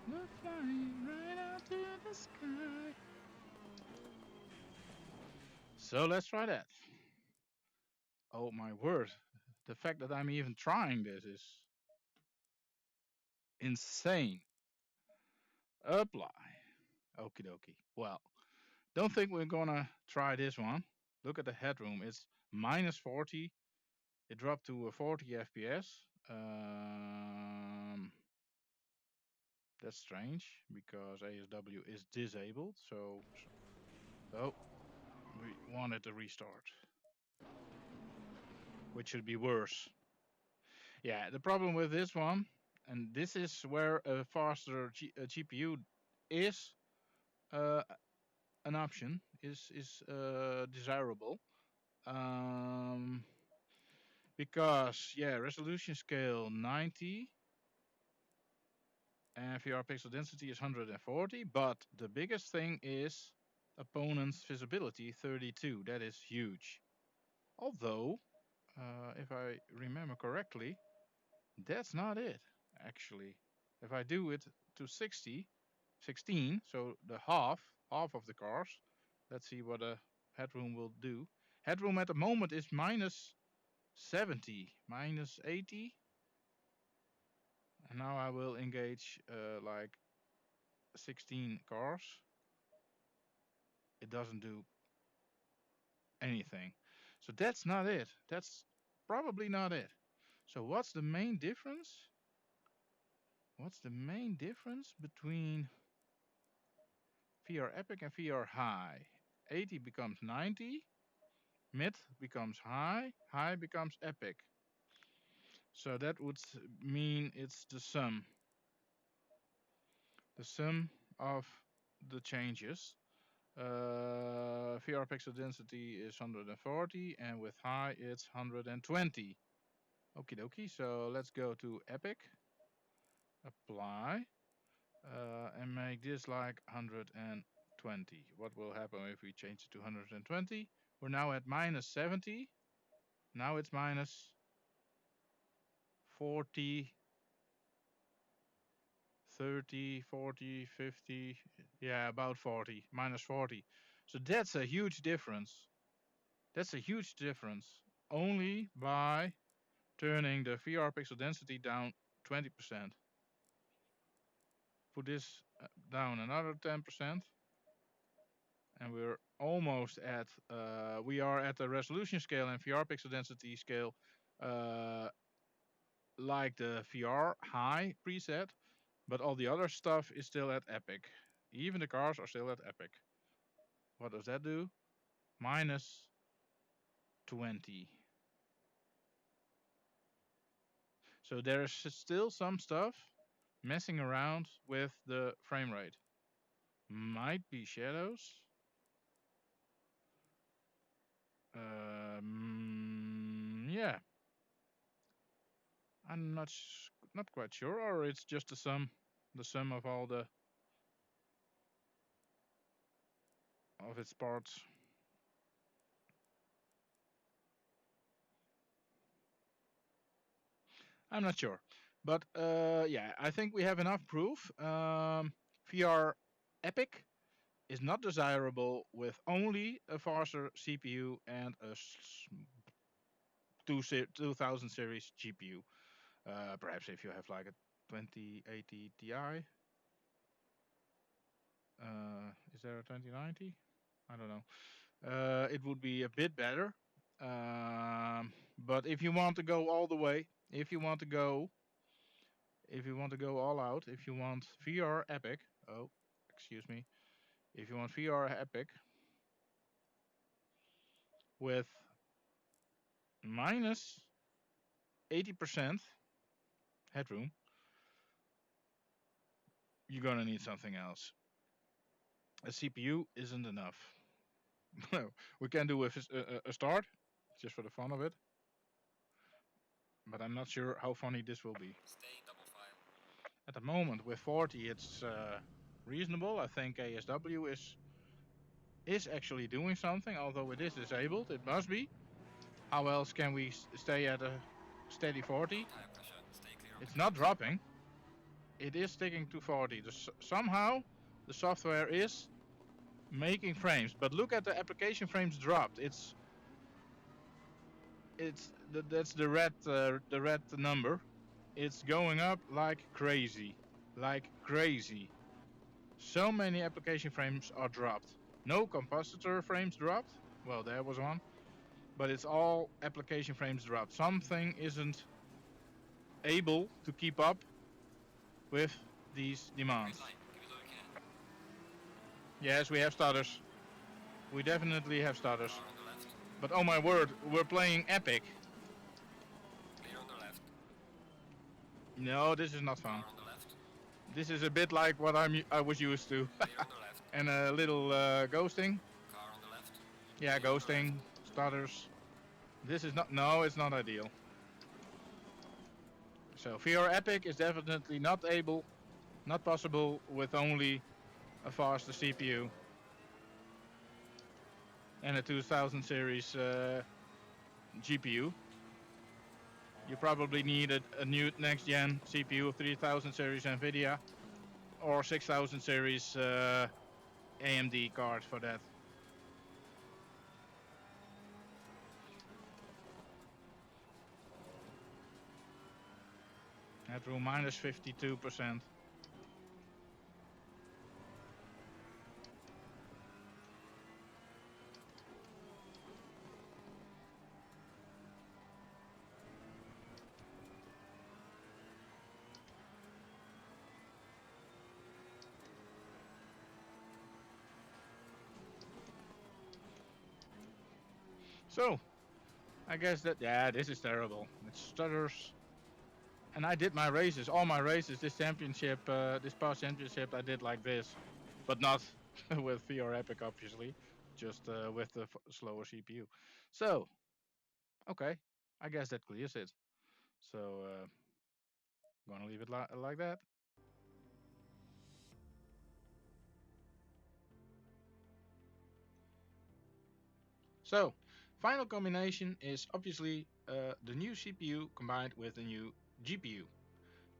We're flying right out to the sky. So let's try that. Oh my word. The fact that I'm even trying this is insane. Apply. Okie dokie. Well, don't think we're gonna try this one. Look at the headroom. It's minus 40. It dropped to 40 FPS. That's strange because ASW is disabled. So, oh, we wanted to restart, which should be worse. Yeah, the problem with this one, and this is where a faster GPU is uh, an option, is desirable. Um, because yeah, resolution scale 90 and VR pixel density is 140, but the biggest thing is opponent's visibility 32. That is huge. Although, if I remember correctly, that's not it actually. If I do it to 16, so the half of the cars, let's see what a headroom will do. Headroom at the moment is minus 70, minus 80. And now I will engage like 16 cars. It doesn't do anything. So that's not it. That's probably not it. So what's the main difference? What's the main difference between VR Epic and VR High? 80 becomes 90, mid becomes high, high becomes epic. So that would mean it's the sum. The sum of the changes. VR pixel density is 140 and with high it's 120. Okie dokie, so let's go to epic, apply, and make this like 120. What will happen if we change it to 120? We're now at minus 70. Now it's minus 40, 30, 40, 50. Yeah, about 40, minus 40. So that's a huge difference. That's a huge difference only by turning the VR pixel density down 20%. Put this down another 10%. And we're almost at, we are at the resolution scale and VR pixel density scale like the VR high preset, but all the other stuff is still at epic. Even the cars are still at epic. What does that do? Minus 20. So there's still some stuff messing around with the frame rate. Might be shadows. Yeah, I'm not quite sure, or it's just the sum of all the of its parts. I'm not sure, but yeah, I think we have enough proof. VR Epic is not desirable with only a faster CPU and a 2000 series GPU. Perhaps if you have like a 2080 Ti. Is there a 2090? I don't know. It would be a bit better. But if you want to go all the way, if you want to go all out, if you want VR Epic, oh, excuse me, if you want VR Epic with minus 80% headroom, you're gonna need something else. A CPU isn't enough. We can do a start, just for the fun of it, but I'm not sure how funny this will be. Stay in double file. At the moment, with 40, it's reasonable. I think ASW is actually doing something, although it is disabled. It must be. How else can we stay at a steady 40? Tire pressure. Stay clear of It's the not track. dropping. It is sticking to 40. Somehow, the software is making frames. But look at the application frames dropped. That's the red number. It's going up like crazy, like crazy. So many application frames are dropped. No compositor frames dropped. Well, there was one, but it's all application frames dropped. Something isn't able to keep up with these demands. Green light. Give it all you can. Yes, we have stutters. We definitely have stutters. Car on the left. But oh my word, we're playing epic. Clear on the left. No, this is not fun. Car on the left. This is a bit like what I was used to. Clear on the left. And a little ghosting. Car on the left. Yeah, Clear on the ghosting, stutters. This is not, no, it's not ideal. So VR Epic is definitely not possible with only a faster CPU and a 2000 series GPU. You probably need a new next gen CPU, 3000 series Nvidia, or 6000 series AMD card for that. Headroom minus 52%. So, I guess that, yeah, this is terrible. It stutters. And I did my races, all my races, this championship, this past championship, I did like this. But not with VR Epic, obviously. Just with the slower CPU. So, okay. I guess that clears it. So, gonna leave it like that. So, final combination is obviously the new CPU combined with the new GPU.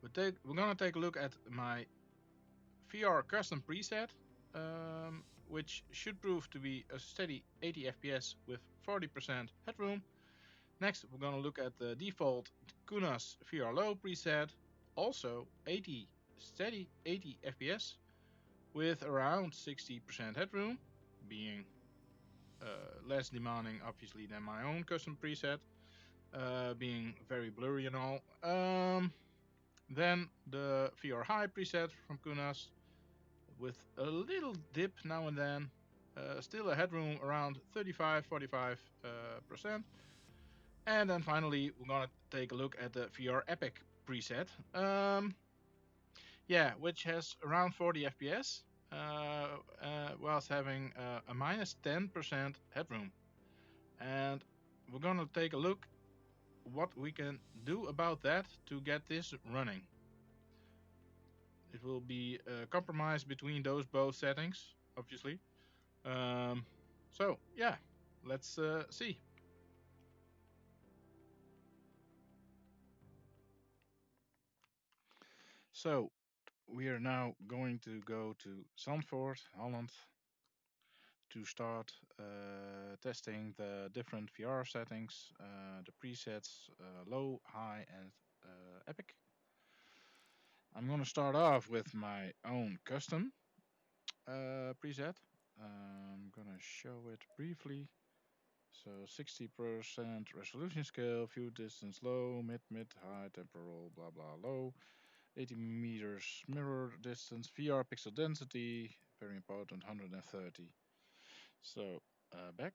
We're gonna take a look at my VR custom preset, which should prove to be a steady 80 FPS with 40% headroom. Next, we're gonna look at the default Kunas VR Low preset, also steady 80 FPS with around 60% headroom, being less demanding obviously than my own custom preset, being very blurry and all. Then the VR High preset from Kunas with a little dip now and then, still a headroom around 35-45%. And then finally we're gonna take a look at the VR Epic preset. Yeah, which has around 40 FPS, whilst having a minus 10% headroom. And we're gonna take a look what we can do about that to get this running. It will be a compromise between those both settings, obviously. So yeah, let's see. So we are now going to go to Zandvoort, Holland, to start testing the different VR settings, the presets, low, high, and epic. I'm going to start off with my own custom preset. I'm going to show it briefly. So 60% resolution scale, view distance low, mid, high, temporal, blah, blah, low. 80 meters mirror distance, VR pixel density, very important, 130. So back.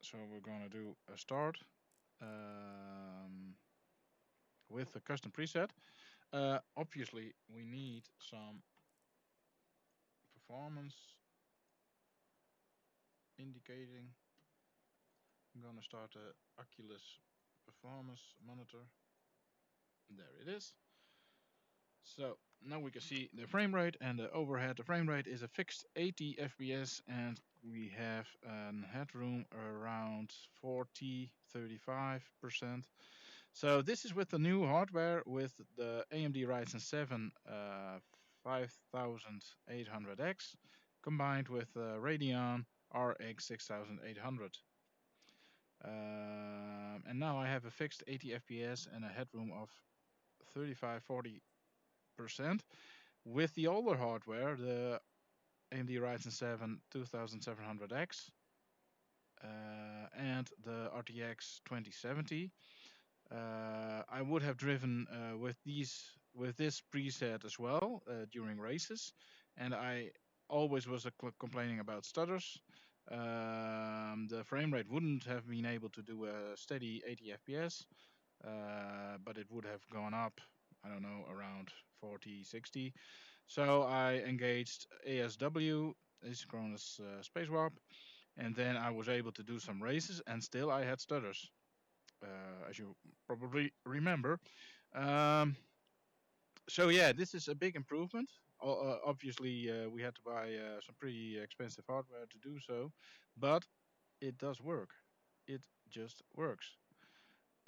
So we're gonna do a start with the custom preset. Obviously, we need some performance indicating. I'm gonna start the Oculus performance monitor. There it is. So now we can see the frame rate and the overhead. The frame rate is a fixed 80 FPS and we have a headroom around 35%. So this is with the new hardware with the AMD Ryzen 7 5800X combined with the Radeon RX 6800. And now I have a fixed 80 FPS and a headroom of 35-40%. With the older hardware, the AMD Ryzen 7 2700X and the RTX 2070, I would have driven with this preset as well during races, and I always was complaining about stutters. The frame rate wouldn't have been able to do a steady 80 FPS, but it would have gone up, I don't know, around 40, 60. So I engaged ASW, asynchronous space warp, and then I was able to do some races, and still I had stutters, as you probably remember. Um, so yeah, this is a big improvement. Obviously, we had to buy some pretty expensive hardware to do so, but it does work. It just works.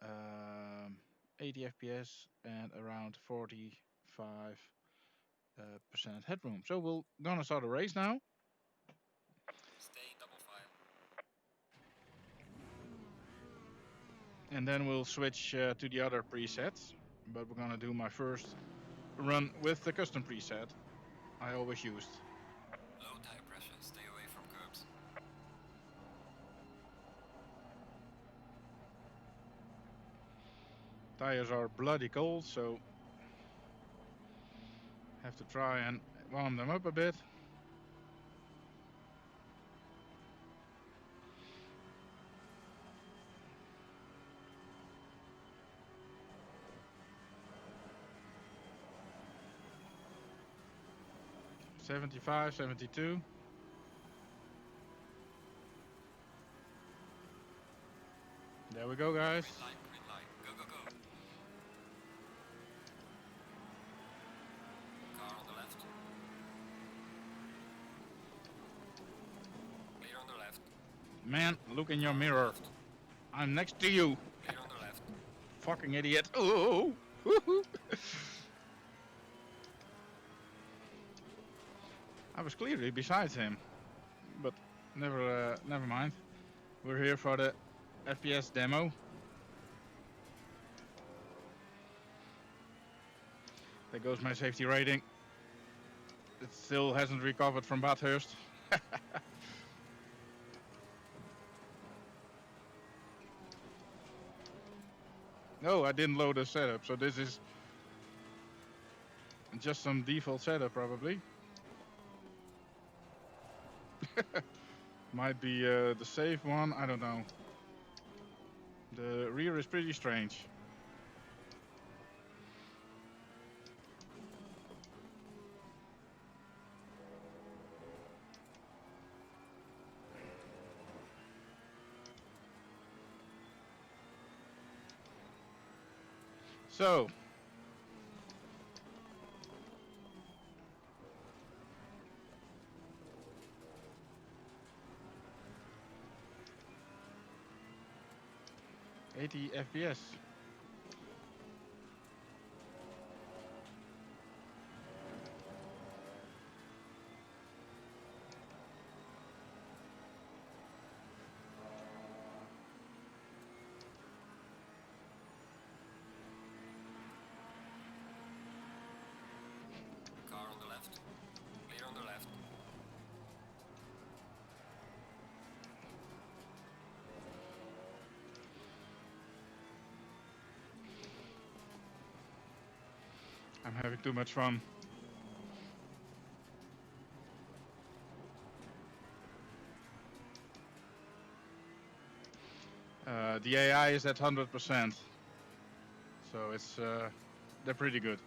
Um, 80 FPS and around 45 percent headroom. So we're gonna start a race now. Stay in double file. And then we'll switch to the other presets. But we're gonna do my first run with the custom preset I always used. Low tire pressure. Stay away from curbs. Tires are bloody cold, so have to try and warm them up a bit. $75, $72. There we go, guys. Green light. Go, go, go. Car on the left. Clear on the left. Man, look in your mirror. I'm next to you. Clear on the left. Fucking idiot. Oh, woohoo. I was clearly beside him, but never mind. We're here for the FPS demo. There goes my safety rating. It still hasn't recovered from Bathurst. No, I didn't load a setup, so this is just some default setup probably. Might be the safe one, I don't know. The rear is pretty strange. So, '80 FPS. Car on the left. Clear on the left. I'm having too much fun. The AI is at 100%, so it's they're pretty good.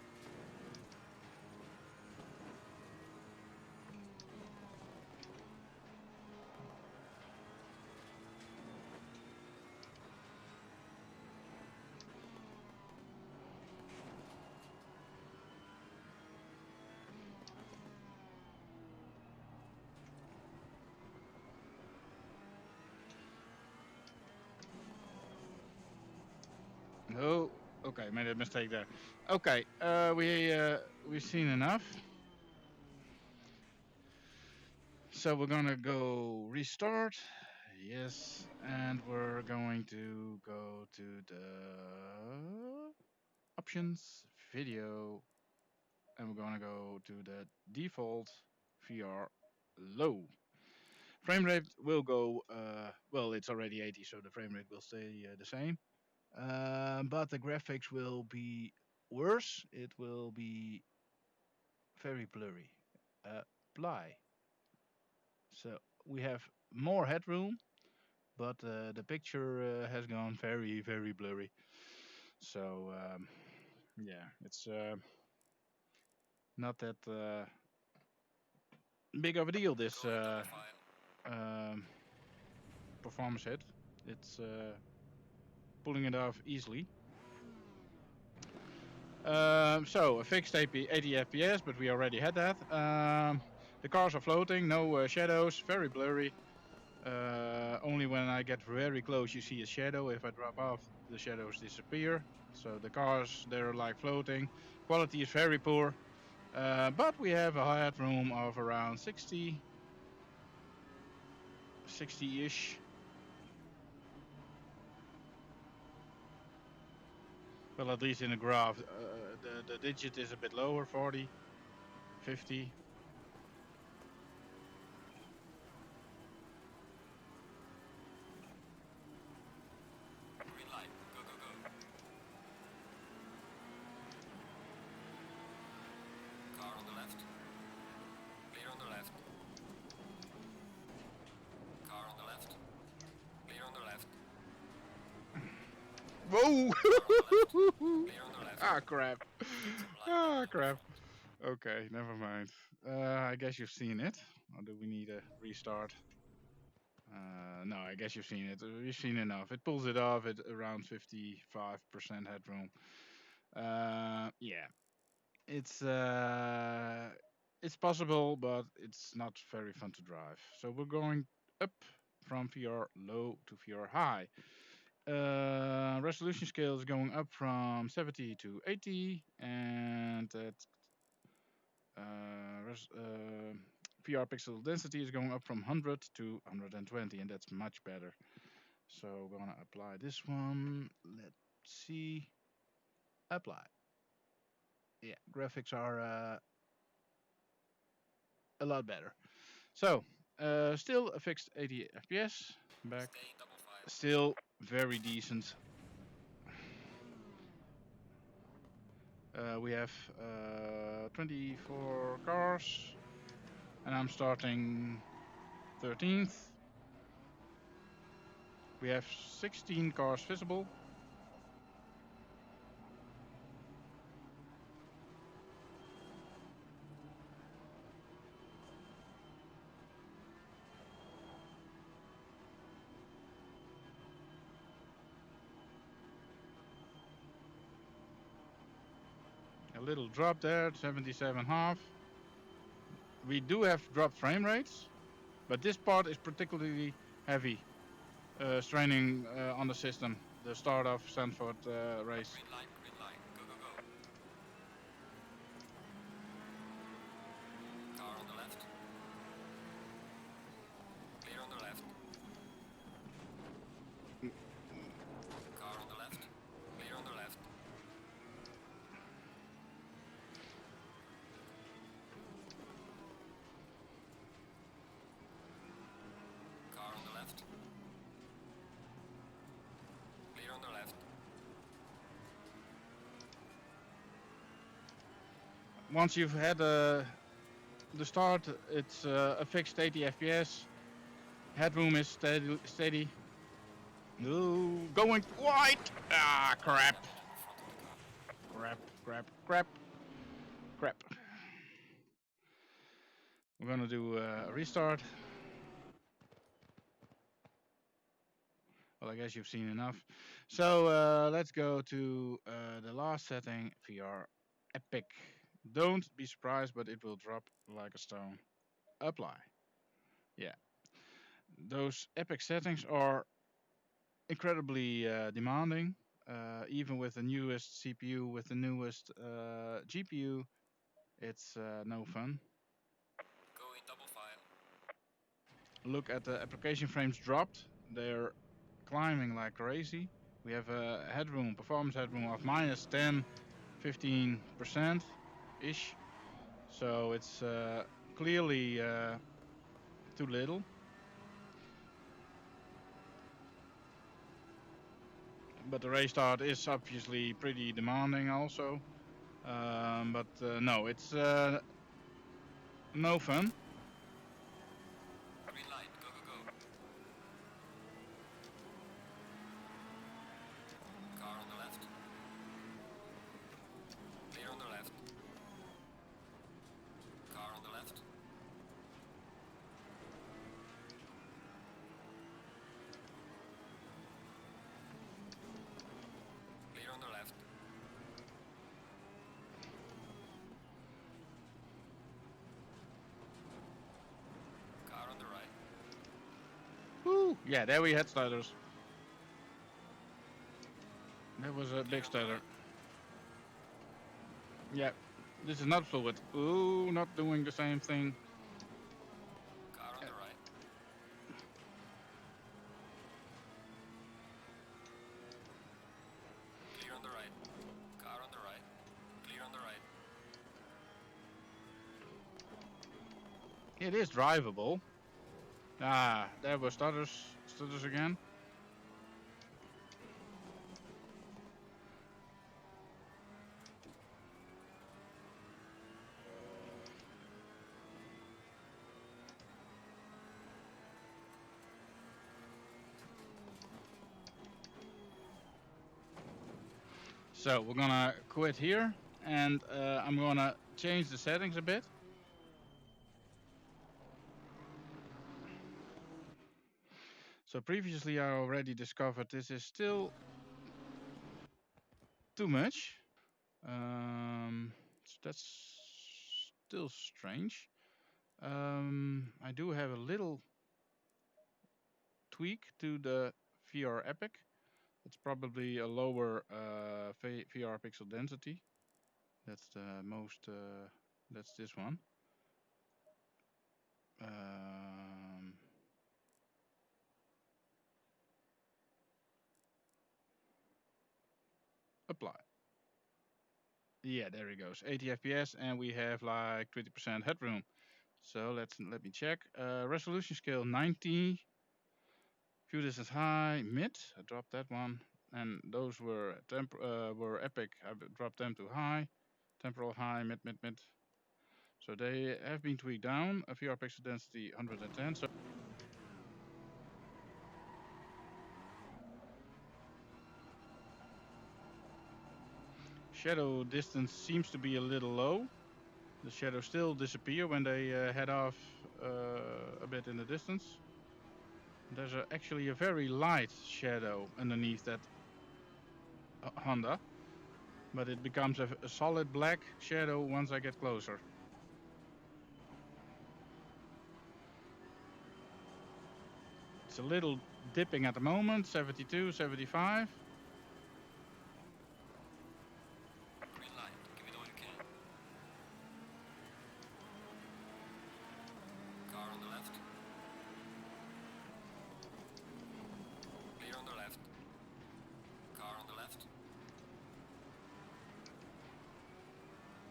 No, okay, made a mistake there. Okay, we've seen enough. So we're gonna go restart. Yes, and we're going to go to the options, video, and we're gonna go to the default VR low. Frame rate will go, well, it's already 80, so the frame rate will stay the same. But the graphics will be worse. It will be very blurry. Apply. So we have more headroom, but the picture has gone very, very blurry. So yeah, it's not that big of a deal. This Going double file. performance hit. It's pulling it off easily. So a fixed 80 FPS, but we already had that. The cars are floating, no shadows, very blurry. Only when I get very close you see a shadow. If I drop off, the shadows disappear. So the cars, they're like floating. Quality is very poor. But we have a headroom of around 60-ish. Well, at least in the graph, the digit is a bit lower, 40, 50. Green light. Go, go, go. Car on the left. Clear on the left. Car on the left. Clear on the left. Whoa! Clear on the left. Ah, crap. Some light Ah, on the crap. front. Okay, never mind. I guess you've seen it. Or do we need a restart? No, I guess you've seen it. You've seen enough. It pulls it off at around 55% headroom. Yeah, it's possible, but it's not very fun to drive. So we're going up from VR low to VR high. Resolution scale is going up from 70 to 80, and that VR pixel density is going up from 100 to 120, and that's much better. So we're gonna apply this one. Let's see. Apply. Yeah, graphics are a lot better. So still a fixed 80 FPS. Back. Stay in double file. Still very decent. We have 24 cars, and I'm starting 13th. We have 16 cars visible. A little drop there, 77.5. We do have dropped frame rates, but this part is particularly heavy, straining on the system. The start of Sanford race. Green line, go, go, go. Car on the left. Clear on the left. Car on the left. Clear on the left. Car on the left. Clear on the left. Once you've had the start, it's a fixed 80 FPS. Headroom is steady. No, going wide. Ah, crap. Crap. We're gonna do a restart. Well, I guess you've seen enough. So let's go to the last setting, VR Epic. Don't be surprised, but it will drop like a stone. Apply. Yeah. Those Epic settings are incredibly demanding. Even with the newest CPU, with the newest GPU, it's no fun. Go in double file. Look at the application frames dropped. They're climbing like crazy. We have a headroom, performance headroom of minus 10, 15% ish. So it's clearly too little. But the race start is obviously pretty demanding also. But no, it's no fun. Green light, go, go, go. Car on the left. Clear on the left. Car on the left. Clear on the left. Car on the right. Woo! Yeah, there we had stutters. That was a big stutter. Yeah, this is not fluid. Ooh, not doing the same thing. Car on the right. Clear on the right. Car on the right. Clear on the right. It is drivable. Ah, there were stutters again. So we're gonna quit here, and I'm gonna change the settings a bit. So previously I already discovered this is still too much. So that's still strange. I do have a little tweak to the VR Epic. It's probably a lower VR pixel density. That's the most. That's this one. Apply. Yeah, there it goes. 80 FPS, and we have like 20% headroom. So let me check. Resolution scale 90. View distance high, mid. I dropped that one, and those were epic. I dropped them to high, temporal high, mid. So they have been tweaked down. A VR pixel density 110. So shadow distance seems to be a little low. The shadows still disappear when they head off a bit in the distance. There's actually a very light shadow underneath that Honda. but it becomes a solid black shadow once I get closer. It's a little dipping at the moment, 72, 75. Green light. Give it all you can. Car on the left. Clear on the left. Car on the left.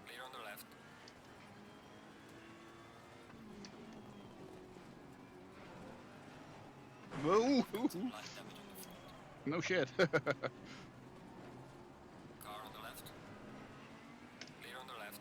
Clear on the left. Whoa! Some light damage on the front. No shit. Car on the left. Clear on the left.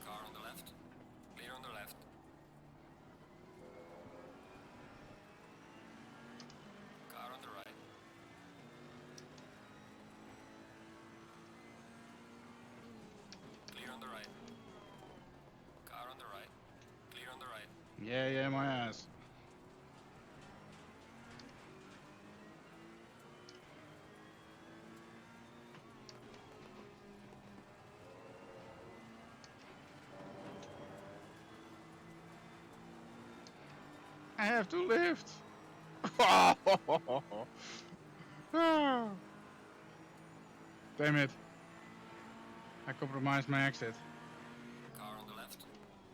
Car on the left. Clear on the left. Car on the right. Clear on the right. Car on the right. Clear on the right. Yeah, my ass. I have to lift. Damn it. I compromised my exit. Car on the left.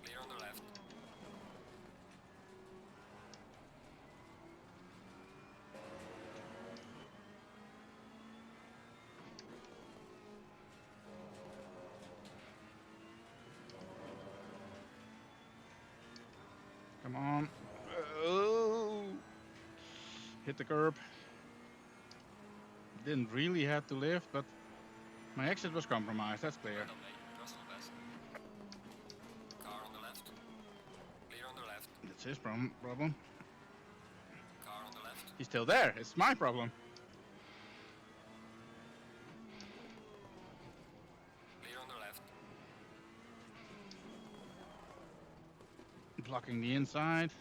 Clear on the left. Come on. Oh. Hit the curb. Didn't really have to lift, but my exit was compromised, that's clear. Well done, mate. Trust on the best. Car on the left. Clear on the left. That's his problem. Car on the left. He's still there. It's my problem. Clear on the left. Blocking the inside.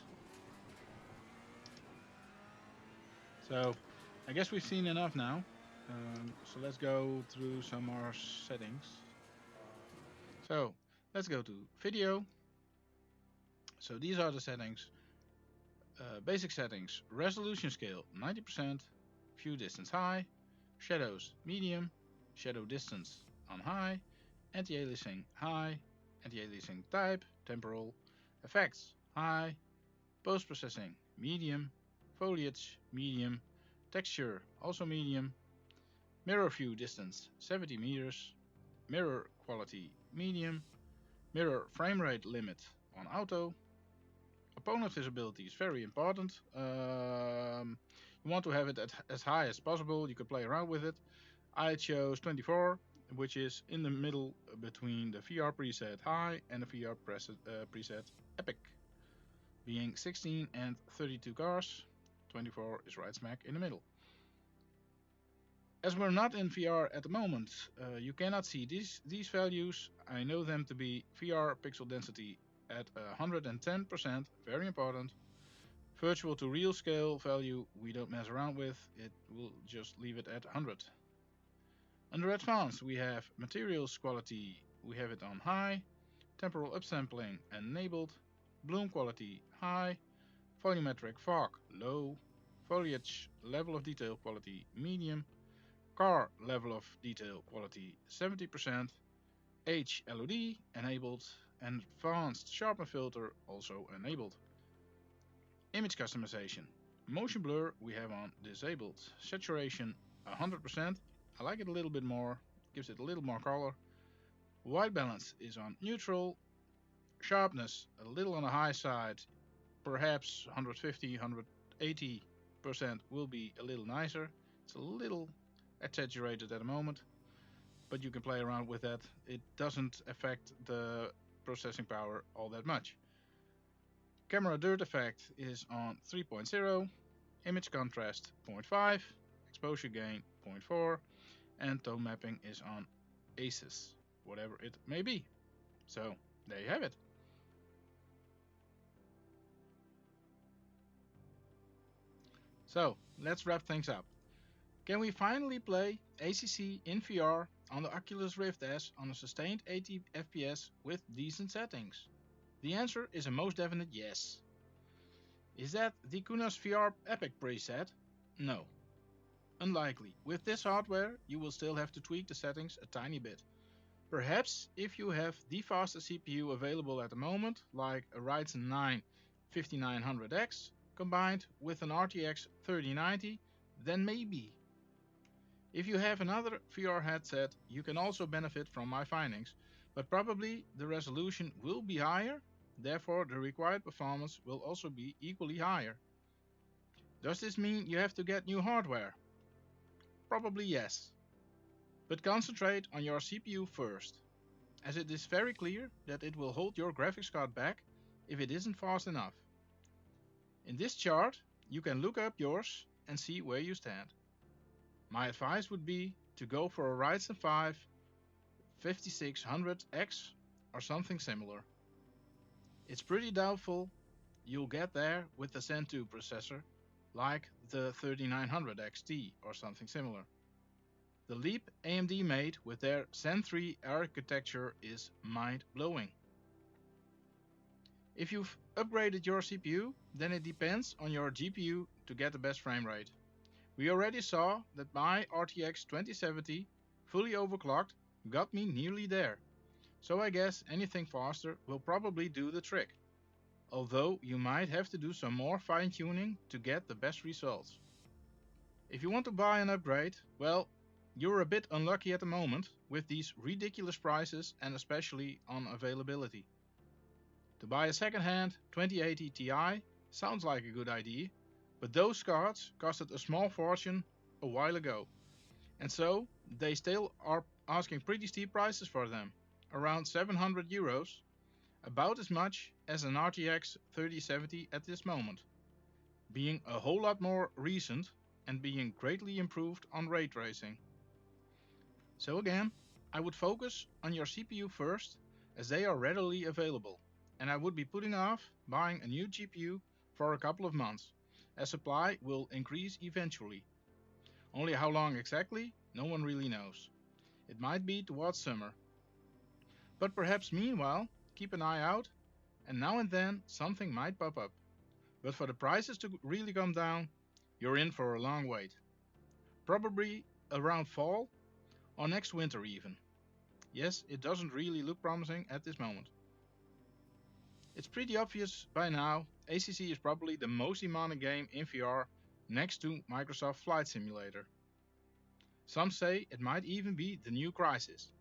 So, I guess we've seen enough now. So let's go through some more settings. So, let's go to video. So these are the settings. Basic settings: resolution scale 90%, view distance high, shadows medium, shadow distance on high, anti-aliasing high, anti-aliasing type temporal, effects high, post-processing medium, foliage medium, texture also medium, mirror view distance 70 meters, mirror quality medium, mirror frame rate limit on auto. Opponent visibility is very important. You want to have it at as high as possible. You can play around with it. I chose 24, which is in the middle between the VR preset high and the VR preset epic. Being 16 and 32 cars, 24 is right smack in the middle. As we're not in VR at the moment, you cannot see these values. I know them to be VR pixel density at 110%, very important. Virtual to real scale value we don't mess around with, it will just leave it at 100. Under advanced we have materials quality, we have it on high, temporal upsampling enabled, bloom quality high, volumetric fog low, foliage level of detail quality medium, car level of detail quality 70%, H LOD enabled, and advanced sharpen filter also enabled. Image customization. Motion blur we have on disabled. Saturation 100%. I like it a little bit more, gives it a little more color. White balance is on neutral. Sharpness a little on the high side, perhaps 150, 180% will be a little nicer. It's a little exaggerated at the moment, but you can play around with that. It doesn't affect the processing power all that much. Camera dirt effect is on 3.0, image contrast 0.5, exposure gain 0.4, and tone mapping is on ACES, whatever it may be. So there you have it. So let's wrap things up. Can we finally play ACC in VR on the Oculus Rift S on a sustained 80 FPS with decent settings? The answer is a most definite yes. Is that the Kunos VR Epic preset? No. Unlikely. With this hardware, you will still have to tweak the settings a tiny bit. Perhaps if you have the fastest CPU available at the moment, like a Ryzen 9 5900X combined with an RTX 3090, then maybe. If you have another VR headset, you can also benefit from my findings, but probably the resolution will be higher, therefore the required performance will also be equally higher. Does this mean you have to get new hardware? Probably yes. But concentrate on your CPU first, as it is very clear that it will hold your graphics card back if it isn't fast enough. In this chart, you can look up yours and see where you stand. My advice would be to go for a Ryzen 5 5600X or something similar. It's pretty doubtful you'll get there with the Zen 2 processor, like the 3900 XT or something similar. The leap AMD made with their Zen 3 architecture is mind-blowing. If you've upgraded your CPU, then it depends on your GPU to get the best frame rate. We already saw that my RTX 2070, fully overclocked, got me nearly there. So I guess anything faster will probably do the trick. Although you might have to do some more fine-tuning to get the best results. If you want to buy an upgrade, well, you're a bit unlucky at the moment with these ridiculous prices and especially on availability. To buy a second-hand 2080 Ti sounds like a good idea, but those cards costed a small fortune a while ago, and so they still are asking pretty steep prices for them, around 700 euros, about as much as an RTX 3070 at this moment, being a whole lot more recent and being greatly improved on ray tracing. So again, I would focus on your CPU first, as they are readily available, and I would be putting off buying a new GPU for a couple of months, as supply will increase eventually. Only how long exactly, no one really knows. It might be towards summer. But perhaps meanwhile, keep an eye out, and now and then something might pop up. But for the prices to really come down, you're in for a long wait. Probably around fall or next winter even. Yes, it doesn't really look promising at this moment. It's pretty obvious by now, ACC is probably the most demanding game in VR next to Microsoft Flight Simulator. Some say it might even be the new Crysis.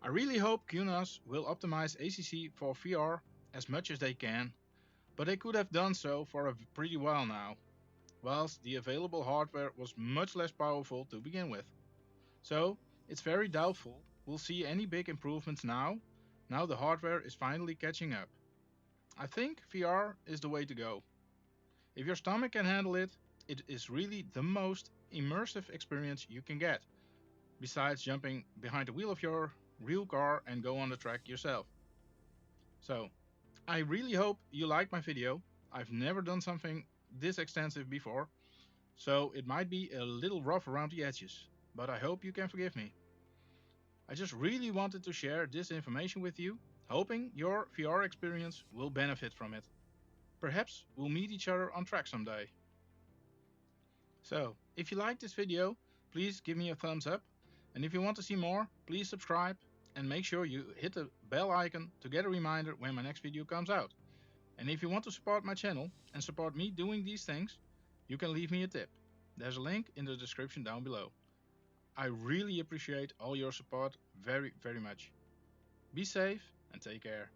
I really hope Kunos will optimize ACC for VR as much as they can, but they could have done so for a pretty while now, whilst the available hardware was much less powerful to begin with. So it's very doubtful we'll see any big improvements now the hardware is finally catching up. I think VR is the way to go. If your stomach can handle it, it is really the most immersive experience you can get, besides jumping behind the wheel of your real car and go on the track yourself. So, I really hope you liked my video. I've never done something this extensive before, so it might be a little rough around the edges, but I hope you can forgive me. I just really wanted to share this information with you, hoping your VR experience will benefit from it. Perhaps we'll meet each other on track someday. So, if you liked this video, please give me a thumbs up, and if you want to see more, please subscribe and make sure you hit the bell icon to get a reminder when my next video comes out. And if you want to support my channel and support me doing these things, you can leave me a tip. There's a link in the description down below. I really appreciate all your support very, very much. Be safe and take care.